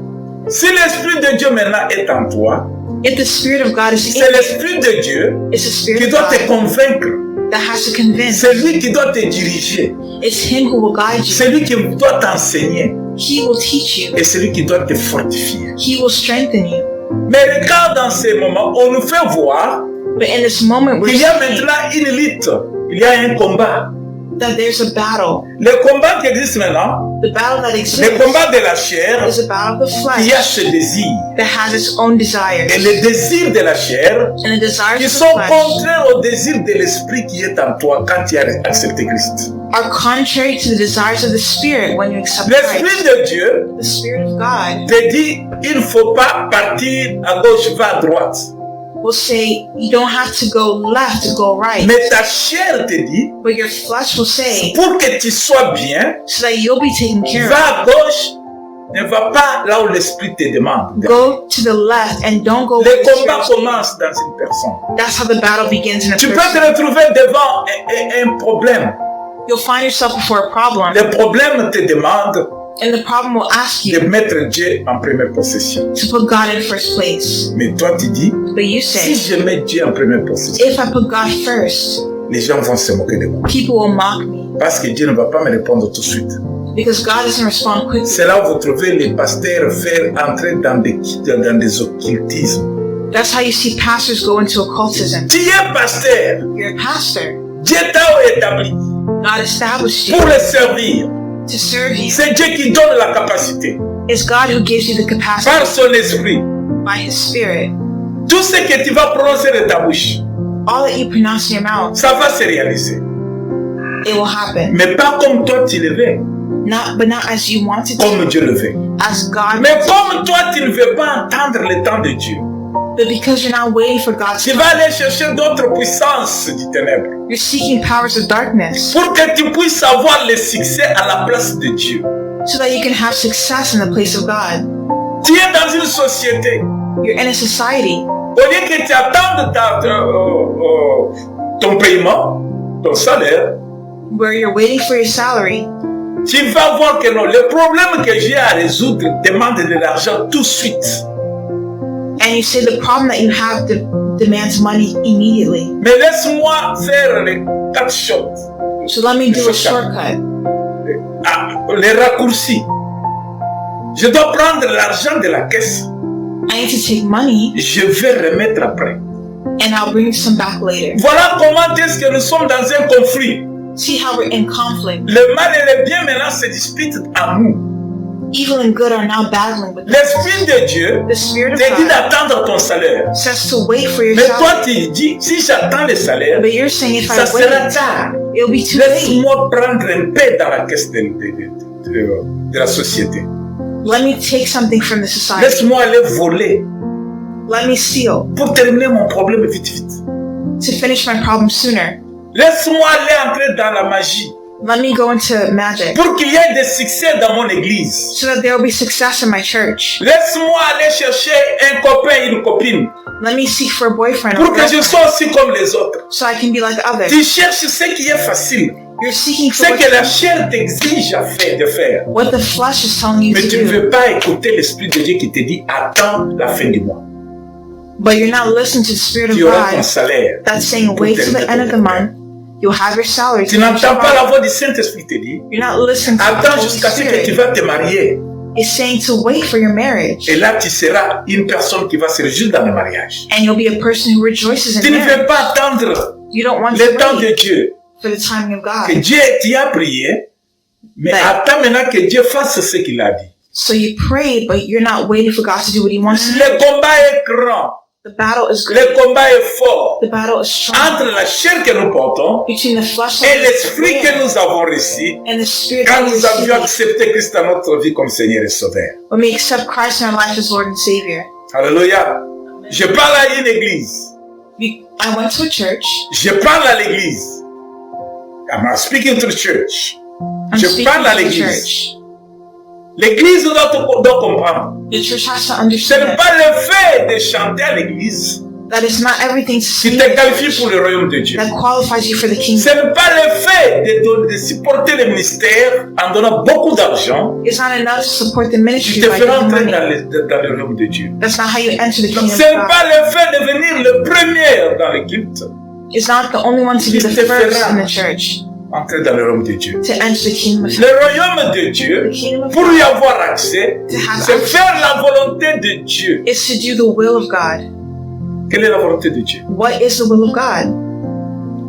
Si l'Esprit de Dieu maintenant est en toi, If the Spirit of God is in c'est you, l'Esprit de Dieu it's the Spirit qui of doit te God convaincre. that has to convince. C'est lui qui doit te diriger. It's Him who will guide you. C'est lui qui doit t'enseigner. He will teach you. Et c'est lui qui doit te fortifier. He will strengthen you. Mais regarde dans ces moments, on nous fait voir But in this moment, we're qu'il y a seeing maintenant une lutte. Il y a un combat. that there's a battle. Le combat qui existe maintenant, The battle that le exists combat de la chair, is a battle of the qui a flesh ce désir. that has its own desires. Et les désirs de la chair, And the desires qui of the sont flesh contraires au désir de l'esprit qui est en toi quand tu as accepté Christ. are contrary to the desires of the Spirit when you accept L'Esprit Christ. de Dieu The Spirit of God te dit, il ne faut pas partir à gauche, va à droite. will say you don't have to go left to go right. Mais ta chair te dit, But your flesh will say, pour que tu sois bien, so that you'll be taken care of, va à gauche, ne va pas là où l'Esprit te demande. go to the left and don't go Le where the combat Spirit commence dans une personne. is. That's how the battle begins in a Tu peux person. te retrouver devant un problème. You'll find yourself before a problem, Le problème te demande and the problem will ask de you mettre Dieu en première possession. to put God in first place. Mais toi, tu dis, But you si say, je mets Dieu en première possession, if I put God first, les gens vont se moquer de moi. people will mock me Parce que Dieu ne va pas me répondre tout de suite. because God doesn't respond quickly. C'est là où vous trouvez les pasteurs faire entrer dans des occultismes. That's how you see pastors go into occultism. Tu es pasteur. You're a pastor. Dieu t'a établi God established pour you le servir. to serve you. C'est Dieu qui donne la capacité It's God who gives you the par capacity son esprit. by His Spirit. Tout ce que tu vas prononcer de ta bouche, All that you pronounce in your mouth, ça va se réaliser. it will happen. Mais pas comme toi tu le veux, But not as you want it comme to, Dieu le veut. as God Mais wants it. comme toi tu ne veux pas entendre le temps de Dieu, But because you're not waiting for God's tu time, vas aller chercher d'autres puissances du ténèbre you're seeking powers of darkness pour que tu puisses avoir le succès à la place de Dieu. so that you can have success in the place of God. Tu es dans une société. You're in a society. Au lieu que tu attendes ton paiement, ton salaire, Where you're waiting for your salary, tu vas voir que non, le problème que j'ai à résoudre demande de l'argent tout de suite. and you say the problem that you have demands money immediately. Mais laisse-moi faire les 4 choses, So let me do a shortcut. les raccourcis. Je dois prendre l'argent de la caisse, I need to take money je vais remettre après. and I'll bring some back later. Voilà comment est-ce que nous sommes dans un conflit. See how we're in conflict. Le mal et le bien maintenant se disputent en nous. Evil and good are now battling with us. L'Esprit de Dieu The Spirit of te dit God d'attendre ton salaire. says to wait for your Mais toi, salary. tu dis, si j'attends le salaire, But you're saying if ça I sera wait, tard. it'll be too late. Laisse-moi prendre un peu dans la caisse de la société. Let me take something from the society. Laisse-moi aller voler Let me steal pour terminer mon problème vite, vite. to finish my problem sooner. Laisse-moi aller entrer dans la magie Let me go into magic pour qu'il y ait des succès dans mon église. so that there will be success in my church. Laisse-moi aller chercher un copain, une copine Let me seek for a boyfriend or pour que je girlfriend sois aussi comme les autres. so I can be like others. Tu cherches ce qui est facile, You're seeking ce for que la chair t'exige de faire. what the flesh is telling you Mais to tu ne do. veux pas écouter l'Esprit de Dieu qui te dit attends la fin du mois. But you're not listening to the Spirit of Tu auras ton God salaire. that's saying wait till the end of the month. You'll have your salary. Tu n'entends pas la voix du Saint-Esprit te dire You're not listening to the attends Holy jusqu'à ce que tu Spirit. vas te marier. It's saying to wait for your marriage. Et là, tu seras une personne qui va se réjouir dans le mariage. And you'll be a person who rejoices Tu in ne marriage. veux pas attendre You don't want le temps to de wait Dieu. for the timing of Que God. Dieu t'y a prié, mais Ben. attends maintenant que Dieu fasse ce qu'il a dit. So you prayed, but you're not waiting for God to do what He wants to do. Le combat est grand. The battle is great. Le combat est fort. The battle is strong. Entre la chair que nous portons Between the flesh et and l'esprit que nous avons reçu and the spirit quand that we nous avions receive accepté Christ dans notre vie comme Seigneur et Sauveur. when we accept Christ in our life as Lord and Savior. Alléluia. Je parle à une église. I went to a church. Je parle à l'église. I'm speaking to the church. I'm Je speaking parle à to the l'église. church. L'église doit comprendre. The church has to Ce understand n'est pas le fait de chanter à l'église that it's not everything to qui sing te in qualifie church pour le royaume de Dieu. that qualifies you for the Ce kingdom. n'est pas le fait de supporter le ministère en donnant beaucoup d'argent It's not enough to support the qui ministry te by fera giving entrer money. dans le royaume de Dieu. That's not how you enter the Ce kingdom n'est of pas God. le fait de venir le premier dans le culte, It's not the only one to be the Qui te first fera in the church entrer dans le royaume de Dieu. to enter the kingdom of Le royaume de Dieu, The kingdom of pour y God avoir accès, To have c'est access. faire la volonté de Dieu. is to do the will of God. Quelle est la volonté de Dieu? What is the will of God?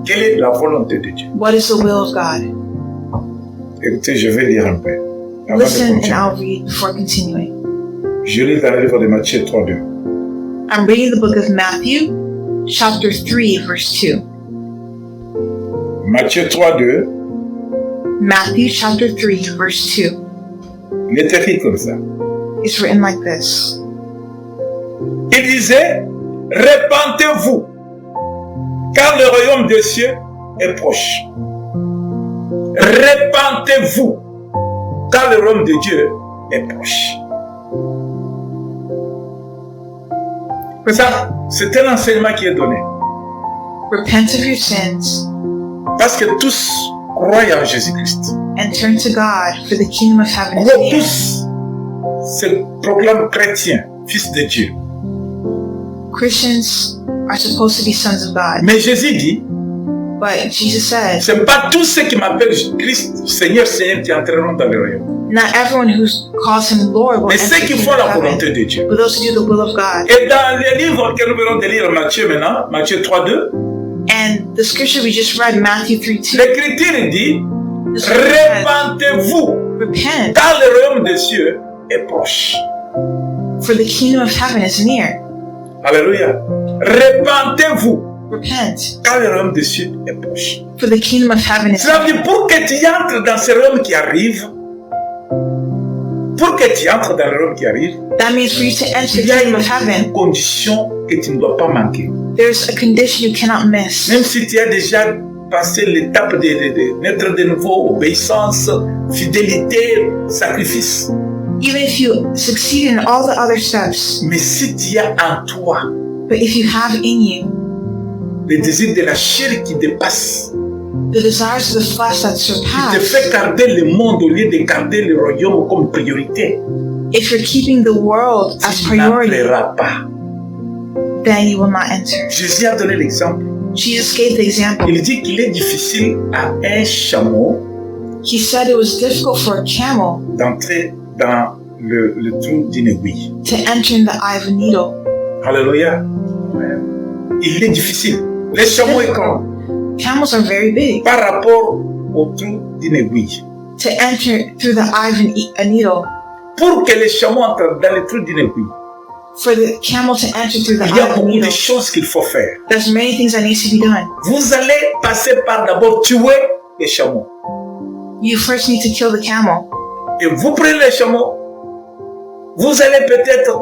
Quelle est la volonté de Dieu? What is the will of God? Écoutez, je vais lire un peu. Avant de Listen and continuer. I'll read before continuing. Je lis dans le livre de Matthieu 3:2. I'm reading the book of Matthew, chapter 3, verse 2. Matthieu 3:2, Matthew chapter 3, verse 2. il est écrit comme ça. It's written like this. Il disait, répentez-vous, car le royaume des cieux est proche. Répentez-vous, car le royaume de Dieu est proche. Ça, c'est un enseignement qui est donné. Repent of your sins Parce que tous croient en Jésus-Christ. and turn to God, for the kingdom of heaven is Nous near. tous se proclament chrétiens, fils de Dieu. Christians are supposed to be sons of God. Mais Jésus dit, But Jesus says, ce n'est pas tous ceux qui m'appellent Christ, Seigneur, Seigneur, qui entreront dans le royaume. not everyone who calls him Lord will Mais enter ceux the qui kingdom font la of heaven, volonté de Dieu. but those who do the will of God. Et dans les livres que nous venons de lire, Matthieu maintenant, Matthieu 3:2, And the scripture we just read, Matthew 3:2, l'Écriture dit, the scripture says, répentez-vous, repent, car le royaume des cieux est proche. for the kingdom of heaven is near. Alléluia. Répentez-vous, Repent, car le royaume des cieux est proche. for the kingdom of heaven is Cela veut near. dire, pour que tu entres dans ce royaume qui arrive, pour que tu entres dans le royaume qui arrive, That means for you to enter il the y a kingdom of une heaven, condition que tu ne dois pas manquer. there's a condition you cannot miss. Même si tu as déjà passé l'étape de naître de nouveau, obéissance, fidélité, sacrifice. Even if you succeed in all the other steps, Mais si tu as en toi but if you have in you le désir de la chair qui dépasse, the desires of the flesh that qui te surpass, fait garder le monde au lieu de garder le royaume comme priorité, if you're keeping the world as tu priority, n'entreras pas. then you will not enter. Jésus a donné l'exemple. Jesus gave the example. Il dit qu'il est difficile à un chameau He said it was difficult for a camel d'entrer dans le trou d'une aiguille. to enter in the eye of a needle. Alléluia. Il est difficile. Le chameau est grand Camels are very big. par rapport au trou d'une aiguille. To enter through the eye of a needle, Pour que le chameau entre dans le trou d'une aiguille, for the camel to enter through the il y eye a of a beaucoup needle, de choses qu'il faut faire. there's many things that needs to be done. Vous allez passer par d'abord tuer les chameaux. You first need to kill the camel. Et vous prenez les chameaux, vous allez peut-être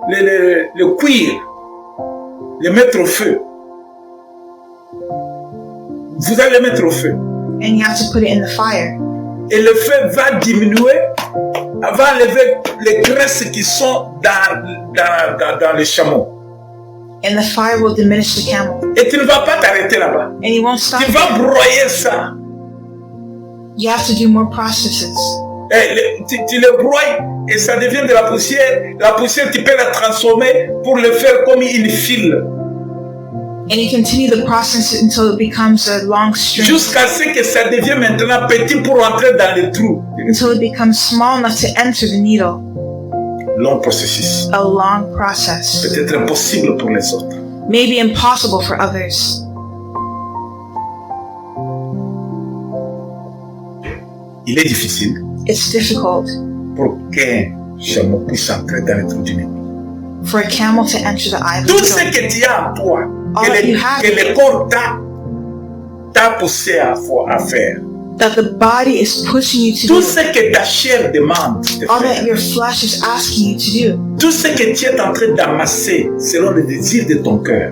le cuire, le mettre au feu. Vous allez le mettre au feu. And you have to put it in the fire. Et le feu va diminuer, va enlever les graisses qui sont dans les chameaux. And the fire will diminish the camel. Et tu ne vas pas t'arrêter là-bas. And you won't stop. Tu vas broyer ça. You have to do more processes. Et tu le broies et ça devient de la poussière. La poussière, tu peux la transformer pour le faire comme une file. And you continue the process until it becomes a long string. Jusqu'à ce que ça devienne maintenant petit pour entrer dans le trou. Until it becomes small enough to enter the needle. Long processus. A long process. Peut-être impossible pour les autres. Maybe impossible for others. Il est difficile It's difficult pour qu'un chameau puisse entrer dans le trou d'une aiguille. for a camel to enter the eye of Tout a ce needle. que tu as en toi, All that you have. que le corps t'a poussé à faire. That the body is pushing you to Tout do. ce que ta chair demande de All that faire. your flesh is asking you to do. Tout ce que tu es en train d'amasser selon le désir de ton cœur.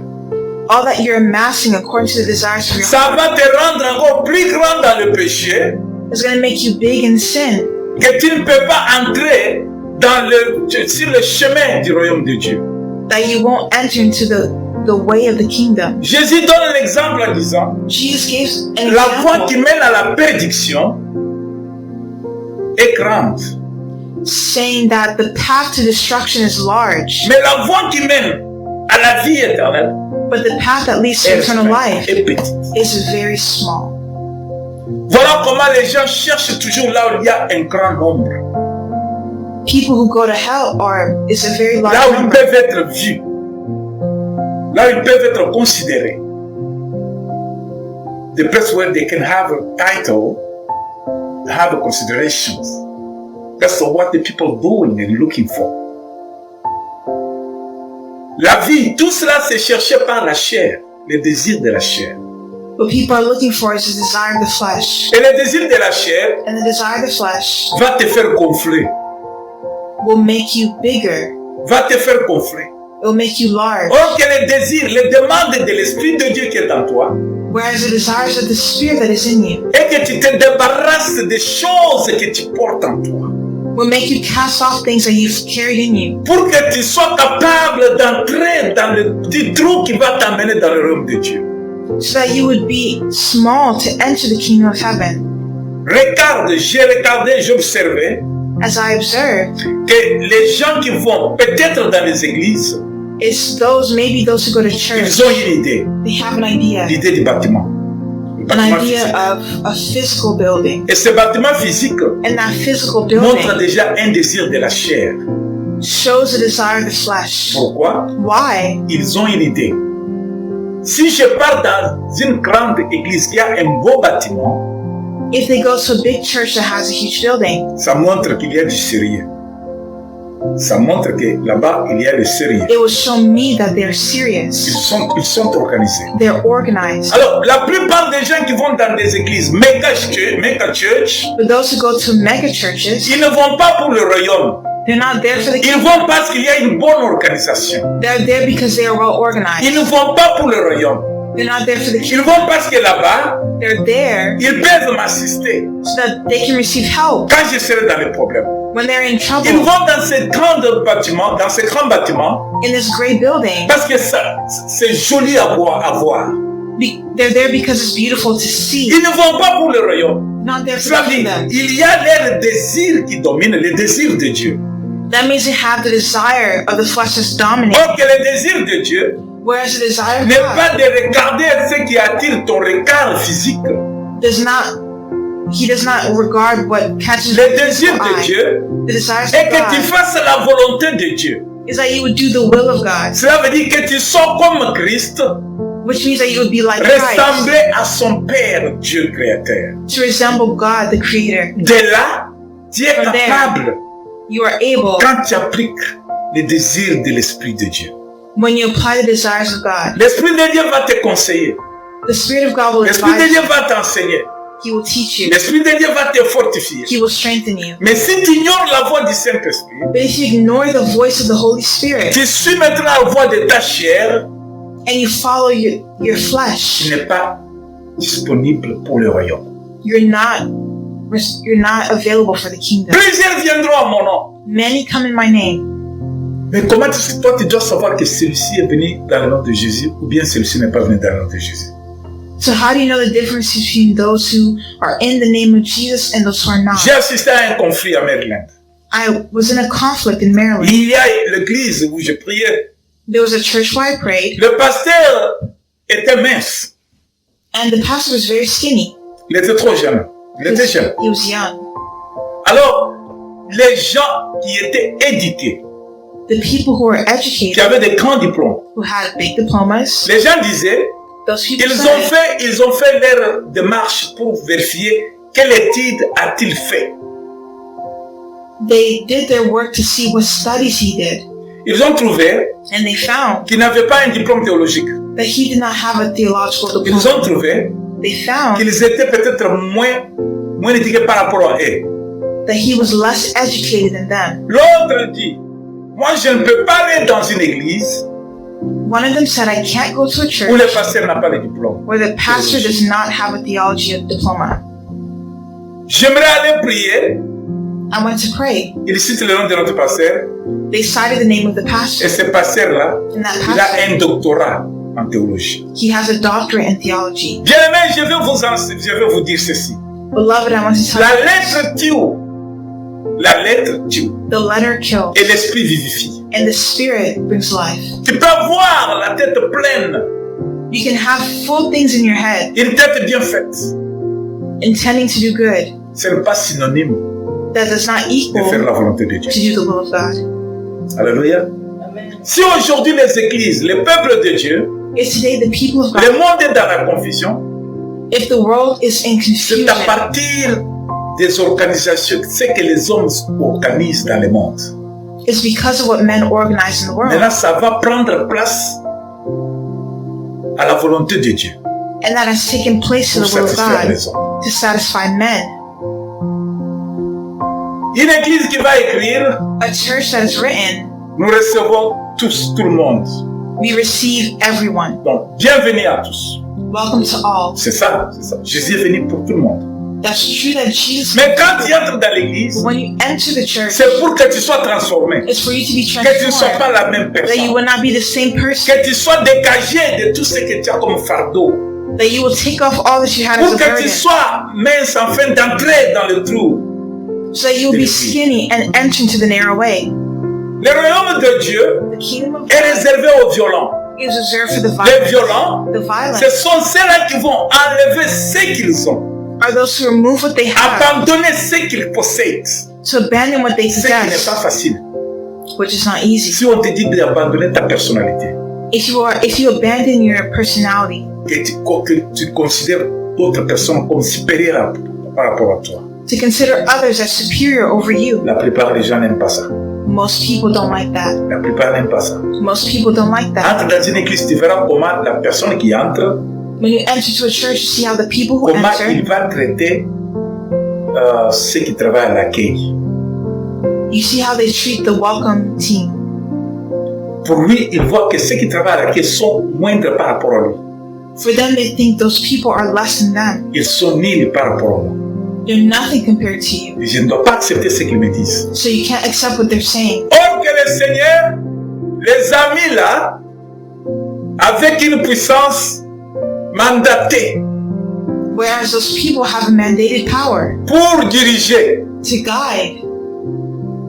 All that you're amassing according to the desires of your Ça heart va te rendre encore plus grand dans le péché is going to make you big in sin. que tu ne peux pas entrer sur le chemin du royaume de Dieu. That you won't enter into the way of the kingdom. Jésus donne un exemple en disant, Jesus gives an la voie qui example mène à la perdition est grande. saying that the path to destruction is large, Mais la voie qui mène à la vie éternelle but the path that leads to est eternal life petite. is very small. Voilà comment les gens cherchent toujours là où il y a un grand nombre. People who go to hell is a very large Là où ils number. peuvent être vus. Là où ils peuvent être considérés. the place where they can have a title, have considerations. That's what the people doing and looking for. La vie, tout cela c'est cherché par la chair, les désirs de la chair. What people are looking for is the desire of the flesh. Et le désir de la chair And the desire of the flesh va te faire gonfler, will make you bigger. va te faire gonfler. It will make you large. Or que les désirs, les demandes de l'Esprit de Dieu qui est en toi, Whereas the desires of the Spirit that is in you et que tu te débarrasses des choses que tu portes en toi, will make you cast off things that you've carried in you, pour que tu sois capable d'entrer dans le petit trou qui va t'amener dans le royaume de Dieu. so that you would be small to enter the kingdom of heaven. Regarde, j'ai regardé, j'observais As I observed, que les gens qui vont peut-être dans les églises, it's maybe those who go to church, ils ont une idée, they have an idea l'idée du bâtiment. Le an bâtiment idea physique. of a physical building. Et ce bâtiment physique And that physical montre building déjà un désir de la chair. shows the desire of the flesh. Pourquoi? Why? Ils ont une idée. Si je pars dans une grande église qui a un beau bâtiment, If they go to a big church that has a huge building, ça montre qu'il y a du sérieux. Ça montre que là-bas, il y a du sérieux. it will show me that they're Ils serious. sont organisés. They're organized. Alors, la plupart des gens qui vont dans des églises, mega church, But those who go to mega churches, ils ne vont pas pour le royaume. they're not there for the Ils kingdom. vont parce qu'il y a une bonne organisation. They're there because they are well Ils organized. ne vont pas pour le royaume. They're not there for the Ils kingdom. vont parce que là-bas, They're there ils peuvent m'assister so that they can receive help quand je serai dans les problèmes. when they're in Ils trouble vont dans ce grand bâtiment, in this great building. parce que ça, c'est joli à voir. They're there because it's beautiful to see, Ils ne vont pas pour le royaume. not there for Ça the veut dire, kingdom. il y a leur désir qui domine, le désir de Dieu. That means they have the desire of the flesh that's dominant, Or que le désir de Dieu whereas the desire of n'est God pas de regarder ce qui attire ton regard physique. He does not regard what catches Le the désir physical de eye. Dieu The desires est of que tu God fasses la volonté de Dieu. is that you would do the will of God, Cela veut dire que tu sois comme Christ, which means that you would be like Christ, ressembler à son Père, Dieu créateur. to resemble God, the Creator. De là, tu es From there, capable, You are able, quand tu appliques les désirs de l'Esprit de Dieu. when you apply the desires of God, L'Esprit de Dieu va te conseiller. the Spirit of God will L'Esprit de advise Dieu you. va t'enseigner. He will teach you. L'Esprit de Dieu va te fortifier. He will strengthen you. Mais si tu ignores la voix du Saint-Esprit, But if you ignore the voice of the Holy Spirit tu suis maintenant la voix de ta chair, and you follow your flesh, tu n'es pas disponible pour le royaume. you're not available for the kingdom. Plusieurs viendront à mon nom. Many come in my name. Mais comment toi tu dois savoir que celui-ci est venu dans le nom de Jésus ou bien celui-ci n'est pas venu dans le nom de Jésus? So how do you know the difference between those who are in the name of Jesus and those who are not? J'ai assisté à un conflit à Maryland. I was in a conflict in Maryland. Il y a l'église où je priais. There was a church where I prayed, Le pasteur était mince. and the pastor was very skinny. Il était trop jeune. Il était jeune. He was young. Alors, les gens qui étaient éduqués, The people who were qui educated, avaient des grands diplômes, who had big diplomas, les gens disaient, those people ils ont fait leur démarche pour vérifier quelle étude a-t-il fait. they did their work to see what studies he did, Ils ont trouvé and they found qu'il n'avait pas un diplôme théologique. that he did not have a theological Ils diploma. ont trouvé They found qu'ils étaient peut-être moins éduqués par rapport à eux. that he was less educated than them. L'autre dit, moi je ne peux pas aller dans une église One of them said, I can't go to a où church le pasteur n'a pas le diplôme. where the pastor does not have a theology diploma. J'aimerais aller prier. I went to pray. Il cite le nom de notre pasteur. They cited the name of the Et pastor, ce pasteur-là, and that il a pastor, un doctorat en théologie. he has a doctorate in theology. Bien aimé, je vais vous dire ceci. Beloved, I want to tell La you, lettre tue. La lettre tue. the letter kills, Et l'esprit vivifie. and the spirit brings life. Tu peux avoir la tête pleine, You can have full things in your head, une tête bien faite. intending to do good. Ce n'est pas synonyme That does not de equal faire la volonté de Dieu. to do the will of God. Alléluia. Si aujourd'hui les églises, le peuple de Dieu, If today the people of le God, monde est dans la confusion, If the world is in C'est confusion, à partir des organisations, ce que les hommes organisent dans le monde. it's because of what men organize in the world. Maintenant, ça va prendre place à la volonté de Dieu And that has taken place in pour the will of satisfaire God les hommes. to satisfy men. Une église qui va écrire, A church that is written, nous recevons tous, tout le monde. we receive everyone. Donc, bienvenue à tous. Welcome to all. C'est ça, c'est ça. Jésus est venu pour tout le monde. That's true that Jesus, Mais quand tu entres dans l'église, when you enter the church, c'est pour que tu sois transformé. it's for you to be Que tu ne sois pas transformed. la même That you personne. will not be the same person. Que tu sois dégagé de tout ce que tu as comme fardeau. That you will take off all that you had as Pour a que tu burden. sois mince afin d'entrer dans le trou. So that you will be skinny and enter into the narrow way. Le royaume de Dieu The kingdom of est God réservé aux violents. is reserved for the Les violent. violents, The violent ce sont ceux-là qui vont enlever ce qu'ils ont, are those who remove what they have abandonner ce qu'ils possèdent. to abandon what they Ce qui n'est possess, pas facile. which is not easy. Si on te dit d'abandonner ta personnalité, If you abandon your personality, que tu considères d'autres personnes comme supérieures par rapport à toi, to consider others as superior over you, la plupart des gens n'aiment pas ça. most people don't like that. La plupart n'aiment pas ça. Most people don't like that. Entre dans une église, tu verras comment la personne qui entre, When you enter to a church, you see how the people who comment il enter, va traiter ceux qui travaillent à l'accueil. you see how they treat the welcome team. Pour lui, il voit que ceux qui travaillent à l'accueil sont moindres par rapport à lui. For them, they think those people are less than them. Ils sont nuls par rapport à moi. They're nothing compared to you. Et je ne dois pas accepter ce qu'ils me disent. So you can't accept what they're saying. Or que le Seigneur les a mis là avec une puissance mandatée Whereas those people have a mandated power pour diriger. to guide.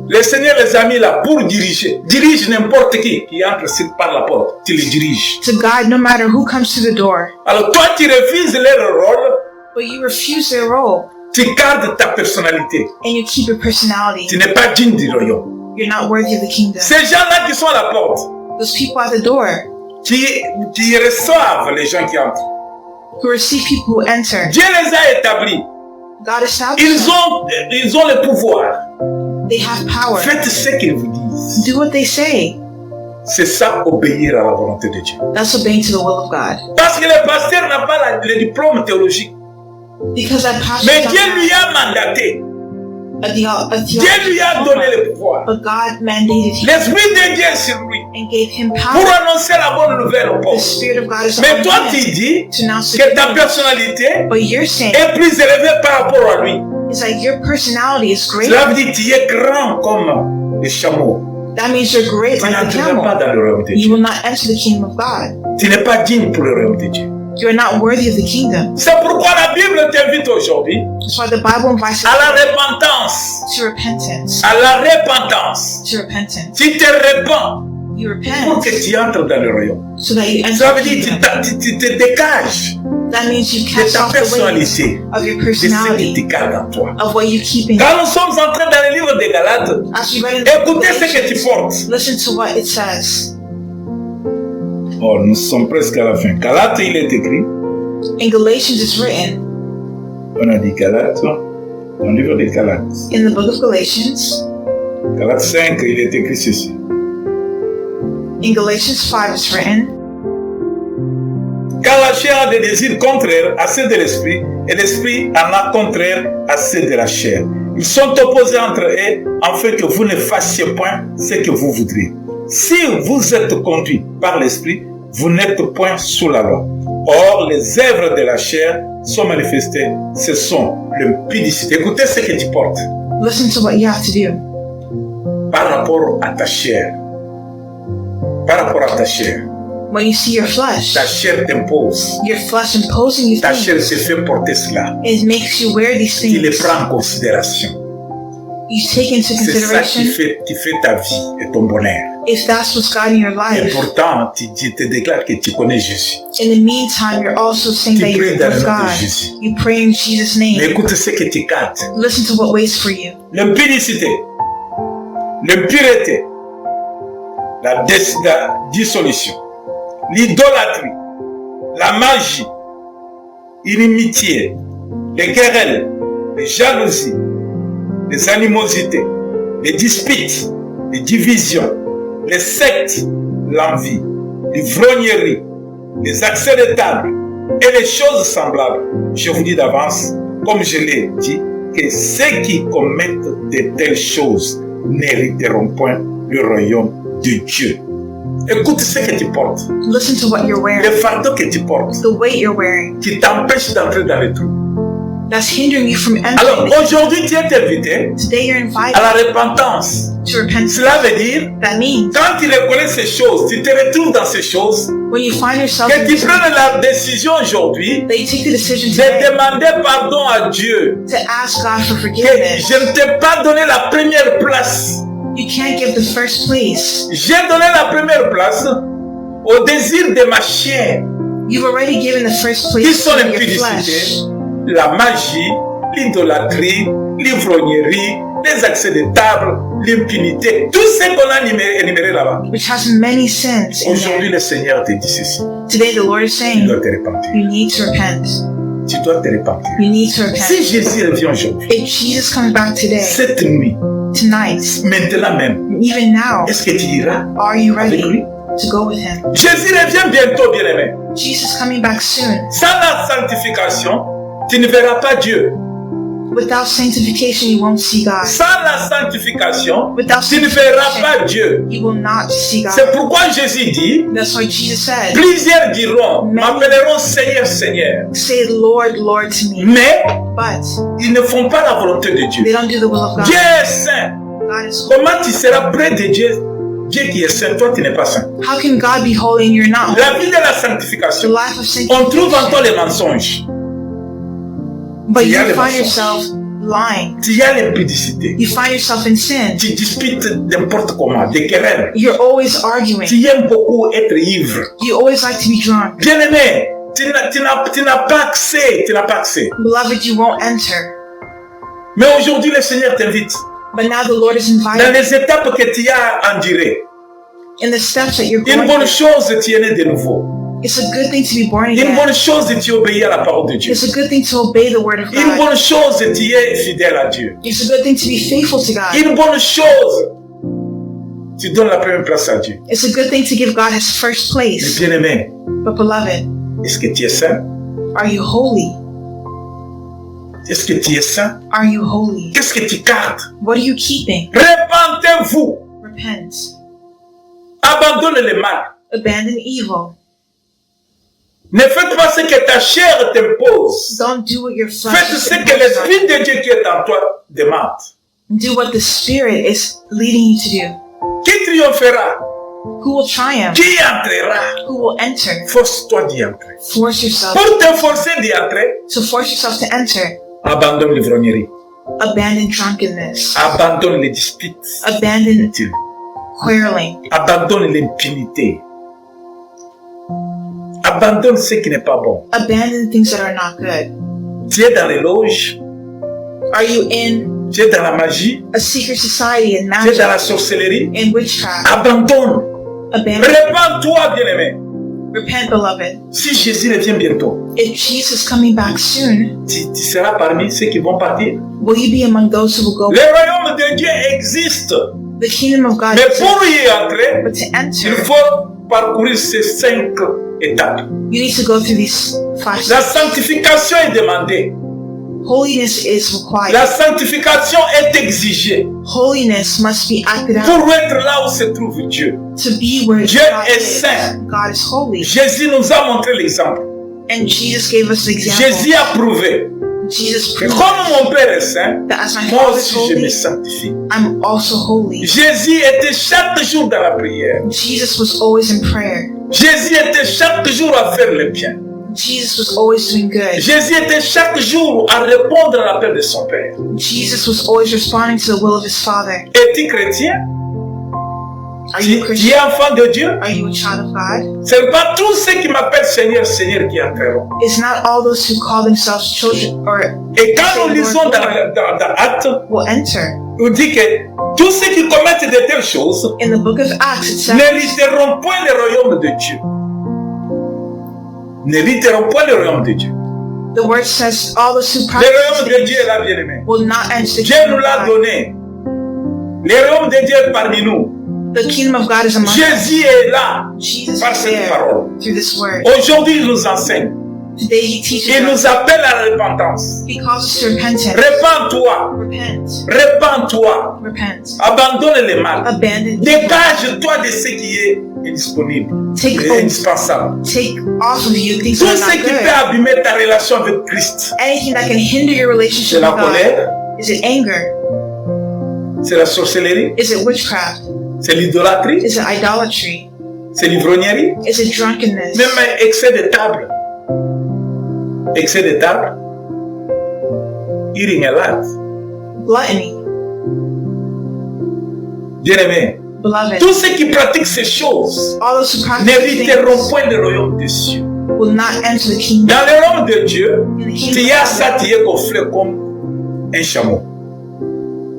Le Seigneur les a mis là pour diriger. Dirige n'importe qui entre par la porte. Tu les diriges. To guide no matter who comes to the door. Alors toi, tu refuses leur rôle. But you refuse their role Tu gardes ta personnalité. and you keep your personality. Tu n'es pas digne du royaume. You're not worthy of the kingdom. Ces gens-là qui sont à la porte, Those people at the door qui reçoivent les gens qui entrent. who receive people who enter, Dieu les a établis. God established them. Ils ont le pouvoir. They have power. Faites ce qu'ils vous disent. Do what they say. C'est ça, obéir à la volonté de Dieu. That's obeying to the will of God. Parce que le pasteur n'a pas le diplôme théologique. Because that pastor Mais Dieu lui a mandaté. Dieu lui a donné le pouvoir. but God mandated him L'Esprit de Dieu est sur lui and gave him pour power. annoncer la bonne nouvelle au The pauvre. Spirit of God is Mais upon toi, him tu dis to announce the que good ta news. personnalité But you're saying est plus élevée par rapport à lui. it's like your personality is great. Cela veut dire que tu es grand comme les chameaux. That means you're great Tu like the n'entreras pas camel. dans le royaume de You Dieu. will not enter the kingdom of God. Tu n'es pas digne pour le royaume de Dieu. You are not worthy of the kingdom. C'est pourquoi la Bible t'invite aujourd'hui That's why the Bible invites us à la repentance. to repentance. À la repentance. To repentance. Tu te répands You pour repent que tu entres dans le royaume. so that you enter Ça veut the dire kingdom. que tu te dégages That means you de cast ta off the weight personnalité, of your de ce qui te personality, garde en toi. of what you keep in. Quand nous sommes entrés dans le livre des Galates, As we read in the écoutez ce que tu Galatians, portes. listen to what it says. Oh, nous sommes presque à la fin. Galates, il est écrit. In Galatians, it's written, On a dit Galates, dans le livre des Galates. in the book of Galatians, Galates 5, il est écrit ceci. in Galatians 5, it's written, Car la chair a des désirs contraires à ceux de l'esprit, et l'esprit en a contraire à ceux de la chair. Ils sont opposés entre eux, afin que vous ne fassiez point ce que vous voudriez. Si vous êtes conduit par l'esprit, vous n'êtes point sous la loi. Or, les œuvres de la chair sont manifestées, ce sont l'impudicité. Écoutez ce que tu portes listen to what you have to do par rapport à ta chair. Par rapport à ta chair. when you see your flesh. Ta chair t'impose. Your flesh imposing you Ta chair things. te fait porter cela. It makes you wear these Tu les things. prends en considération. You take into C'est ça qui consideration fait ta vie et ton bonheur. if that's what's guiding your Et life. pourtant, tu te déclares que tu connais Jésus. In the meantime, you're also saying Tu that pries you're dans le with nom de God. Jésus. You pray in Jesus' Mais name. écoute ce que tu gardes. Listen to what waits for you. L'impudicité, l'impureté, la dissolution, l'idolâtrie, la magie, inimitiés, les querelles, les jalousies, les animosités, les disputes, les divisions, les sectes, l'envie, l'ivrognerie, les accès de table et les choses semblables. Je vous dis d'avance, comme je l'ai dit, que ceux qui commettent de telles choses n'hériteront point le royaume de Dieu. Écoute ce que tu portes, Listen to what you're le wearing, fardeau que tu portes, the weight you're wearing, qui t'empêche d'entrer dans le trou. that's hindering you from Alors entering. aujourd'hui, tu es invité Today you're invited à la repentance. to repentance. Cela veut dire, That means quand tu reconnais ces choses, tu te retrouves dans ces choses, when you find yourself que in tu this, prennes la décision aujourd'hui that you take the decision de today demander pardon à Dieu. to ask God for Que forgiveness. je ne t'ai pas donné la première place. You can't give the first place. J'ai donné la première place au désir de ma chair, You've already given the first qui place sont to your l'impudicité, flesh. la magie, l'idolâtrie, l'ivrognerie, les accès de table, l'impunité, tout ce qu'on a énuméré là-bas. Which has many sins in Aujourd'hui, there. le Seigneur te dit ceci. Today the Lord is Tu dois saying te repentir. you need to repent. Tu dois te repentir. You need to Si repent. Jésus revient aujourd'hui, If Jesus comes back today, cette nuit, tonight, maintenant même, even now, est-ce que tu iras are you avec ready lui? to go with him? Jésus revient bientôt, bien-aimé. Jesus coming back soon. Sans la sanctification, tu ne verras pas Dieu. Without sanctification, you won't see God. Sans la sanctification, Without tu ne verras sanctification, pas Dieu. you will not see C'est God. pourquoi Jésus dit, That's why Jesus said, plusieurs diront, m'appelleront Seigneur, Seigneur. say Lord, Lord to me. Mais But ils ne font pas la volonté de they Dieu. don't do the will of God. Dieu est saint. God is holy. Comment tu seras près de Dieu? Dieu qui est saint, toi tu n'es pas saint. How can God be holy and you're not La holy? vie de la The sanctification, life of on trouve en toi sanctification. les mensonges. But Il y a you les find mensonges. yourself lying. Il y a l'impudicité. You find yourself in sin. Tu disputes n'importe comment, des querelles. You're always arguing. Tu aimes beaucoup être ivre. You always like to be drunk. Bien-aimé, tu n'as pas accès, tu n'as pas accès. Beloved, you won't enter. Mais aujourd'hui, le Seigneur t'invite But now the Lord is dans inviting les étapes que tu as endurées. in the steps that you're Une going bonne through. chose, tu es né de nouveau. It's a good thing to be born Une again. bonne chose, tu obéis à la parole de Dieu. It's a good thing to obey the word of Une God. bonne chose, tu es fidèle à Dieu. It's a good thing to be faithful to God. Une bonne chose, tu donnes la première place à Dieu. It's a good thing to give God his first Mais place. bien-aimé, But beloved, est-ce que tu es saint? are you holy? Est-ce que tu es saint? Are you holy? Qu'est-ce que tu gardes? What are you keeping? Repentez-vous. Repent. Abandonne le mal. Abandon evil. Ne faites pas ce que ta chair t'impose. Don't do what your flesh Faites is ce que imposing on l'Esprit de Dieu qui est en toi demande. you. Do what the Spirit is leading you to do. Qui triomphera? Who will triumph? Qui entrera? Who will enter? Force-toi d'y entrer. Force yourself. Pour te forcer d'y entrer, So force yourself to enter. abandonne l'ivrognerie. Abandon drunkenness. Abandonne les disputes Abandon inutiles. quarreling. Abandonne l'impunité. Abandonne ce qui n'est pas bon. Abandon things that are not good. Tu es dans les loges, Are you in tu es dans la magie, a secret society and tu es dans la magic sorcellerie. and witchcraft? Abandonne. Abandon. Répands-toi, bien-aimé. Repent, beloved. Si Jésus revient bientôt, If Jesus is coming back soon, tu seras parmi ceux qui vont partir. will you be among those who will go? Le royaume de Dieu existe. The kingdom of God Mais exists, pour y entrer, but to il enter, faut parcourir ces 5 étapes. you need to go through these 5 La steps. sanctification est demandée. Holiness is required. La sanctification est exigée Holiness must be acted out pour être là où se trouve Dieu. to be where Dieu God est is. saint. God is holy. Jésus nous a montré l'exemple. And Jesus gave us the example. Jésus a prouvé Jesus que proved comme mon Père est saint, that as my moi Father is aussi je me holy, sanctifie. I'm also holy. Jésus était chaque jour dans la prière. Jesus was always in prayer. Jésus était chaque jour à faire le bien. Jesus was always doing good. Jésus était chaque jour à répondre à l'appel de son Père. Jesus was always responding to the will of his Father. Es-tu chrétien? Are Tu you a es Christian? enfant de Dieu? Are you a child of God? Ce n'est pas tous ceux qui m'appellent Seigneur, Seigneur qui entreront. It's not all those who call themselves children or Et quand nous lisons dans Actes, will enter. on dit que tous ceux qui commettent de telles choses In the book of Acts, it says, n'hériteront point le royaume de Dieu. N'hériteront point le royaume de Dieu. The word says all those who Le practice royaume de things Dieu est là, bien-aimé. will not enter the Dieu kingdom nous of l'a God. donné. Le royaume de Dieu est parmi nous. The kingdom of God is among us. Jésus est là Jesus par is cette there parole. through this word. Aujourd'hui, il nous enseigne. Today he teaches Il nous us. appelle à la repentance. He calls us to repentance. Répands-toi. Repent. Répands-toi. Repent. Abandonne le mal. Abandon evil. Dégage-toi de ce qui est indisponible Take et off, indispensable. take off of you things Tout that are ce not qui peut good. abîmer ta relation avec Christ. Anything that can hinder your C'est relationship la with God. colère, Is it anger? c'est la sorcellerie, Is it witchcraft? c'est l'idolâtrie, Is it idolatry? c'est l'ivrognerie, Is it drunkenness? même excès de table. Excès de table, eating a lot. Gluttony? Bien-aimé, Beloved, tous ceux qui pratiquent ces choses all those who practice n'hériteront things point le royaume des cieux. will not enter the kingdom. Dans le royaume de Dieu, In the tu kingdom as of ça, God, tu es gonflé comme un chameau.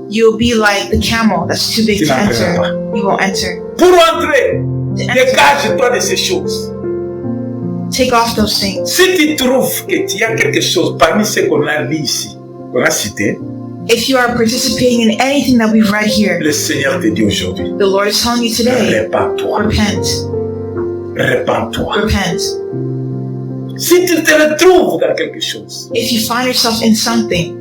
you'll be like the camel that's too big Tu to n'entreras enter. pas. You won't enter. Pour entrer, To enter, dégage-toi de ces choses. take off those things. Si tu trouves que tu as quelque chose parmi ce qu'on a lu ici, qu'on a cité, If you are participating in anything that we've read here, le Seigneur te dit aujourd'hui, the Lord is telling you today, répands-toi, repent. répands-toi. Repent. Si tu te retrouves dans quelque chose, If you find yourself in something,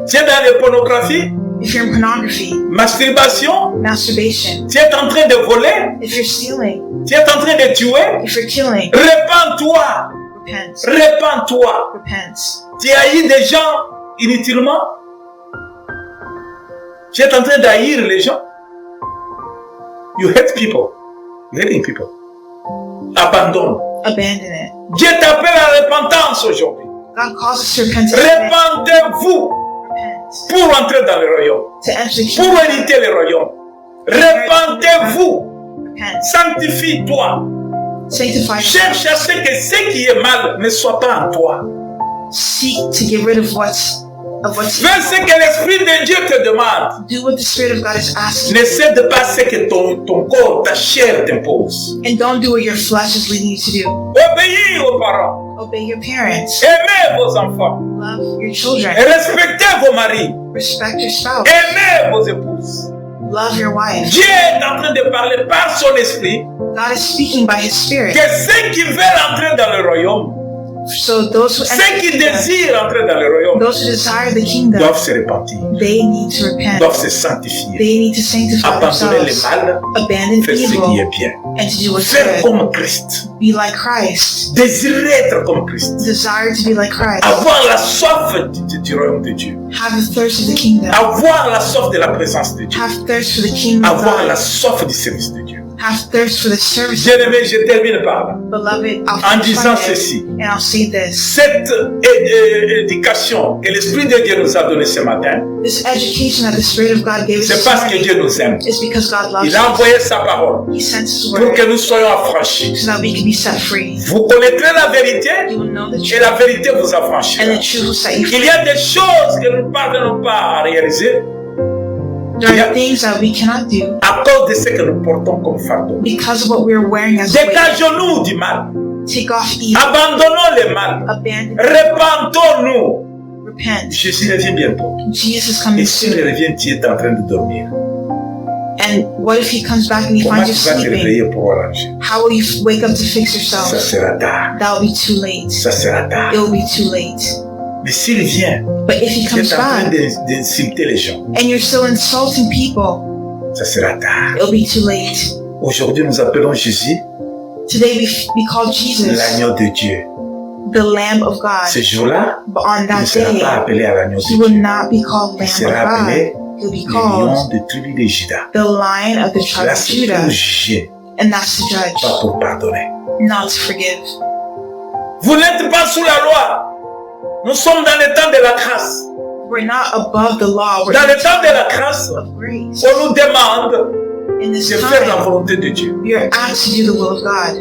tu es dans la pornographie, if you're in pornography, masturbation, masturbation, tu es en train de voler, if you're stealing, tu es en train de tuer, if you're killing, répands-toi, repent. répands-toi. Repent. Tu haïs des gens inutilement, tu es en train d'haïr les gens. You hate people, you're hating people. Abandonne. Abandon it. Dieu t'appelle à la repentance aujourd'hui. God calls us to repentance today. Répandez-vous Repent. pour entrer dans le royaume, To enter the pour kingdom. hériter le royaume. Répandez-vous, Repent. sanctifie-toi. Sanctify Cherche à ce que ce qui est mal ne soit pas en toi. Seek to get rid of what's Fais ce que l'Esprit de Dieu te demande. do what the Spirit of God is asking. Ne cède pas ce que ton corps, ta chair t'impose. And don't do what your flesh is leading you to do. Obéis aux parents. Obey your parents. Aimez vos enfants. Love your children. Et respectez vos maris. Respect your spouse. Aimez vos épouses. Love your wife. Dieu est en train de parler par son esprit God is speaking by His Spirit. que ceux qui veulent entrer dans le royaume, So those who enter ceux the qui kingdom, désirent entrer dans le royaume, those who desire the kingdom, doivent se repentir, they need to repent. doivent se sanctifier, They need to sanctify abandonner le themselves, mal, abandon faire ce qui evil, est bien, and to do what's faire good. comme Christ, Be like Christ. désirer être comme Christ, Desire to be like Christ. avoir la soif du royaume de Dieu, Have the thirst of the kingdom. avoir la soif de la présence de Dieu, Have thirst for the kingdom of avoir la God. soif du service de Dieu. Have thirst for the service. Bien-aimé, je termine par là. Beloved, I'll En finish disant by this, ceci, and I'll say this. cette éducation que l'Esprit de Dieu nous a donnée ce matin, This education that the Spirit of God gave us c'est this parce que morning Dieu nous aime. is because God loves Il a us. envoyé sa parole He sent His pour word que nous soyons affranchis. so that we can be set free. Vous connaîtrez la vérité You will know the et truth, la vérité vous affranchira. and the truth will set you Il free. y a des choses que nous ne parvenons pas à réaliser There are things that we cannot do à cause de ce que nous portons comme fardeau. because of what we are wearing as weight. Dégageons-nous du mal. Take off evil. Abandonnons le mal. Abandon. Répandons-nous. Repent. Jésus revient bientôt. Jesus is Et coming s'il soon. revient, tu es en train de dormir. And what if He comes back and He Comment finds tu you vas te sleeping? réveiller pour arranger? How will you wake up to fix Ça yourself? sera tard. That will be too late. Ça sera tard. It will be too late. Mais s'il vient, But if He tu comes es en train back d'insulter les gens. and you're still insulting people, Ça sera tard. it'll be too late. Aujourd'hui, nous appelons Jésus Today we call Jesus l'agneau de Dieu. the Lamb of God. Ce jour-là, But on il ne that sera pas day, appelé à l'agneau He de will Dieu. not be called Il Lamb sera of appelé God. He'll be le lion called de tribu de Juda. the Lion of the tribe Là, of c'est Judah. pour juger, And that's to pas judge, pour pardonner. not to forgive. Vous n'êtes pas sous la loi. Nous sommes dans le temps de la grâce. We're not above the law. We're Dans in le the temps de la time grâce, of grace. on nous demande In this de faire la time, volonté de Dieu. we are asked to do the will of God.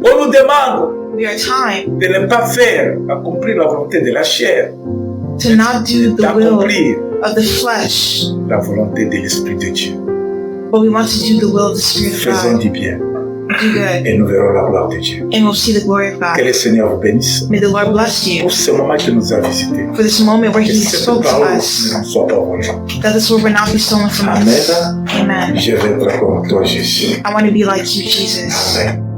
On nous demande We are time de ne pas faire, accomplir la volonté de la chair, to not do the will d'accomplir of the flesh, la volonté de l'Esprit de Dieu. but we want to do the will of the Spirit of Faisons God. du bien. do good, et nous verrons la gloire de Dieu. and we'll see the glory of Que God. le Seigneur vous bénisse May the Lord bless you pour ce moment qu'il nous a visités. for this moment where Que He cette spoke to parole us, ne nous soit pas volée. that this word will not be stolen from us. Amen. Amen. Je vais être comme toi, Jésus. I want to be like you, Jesus. Amen.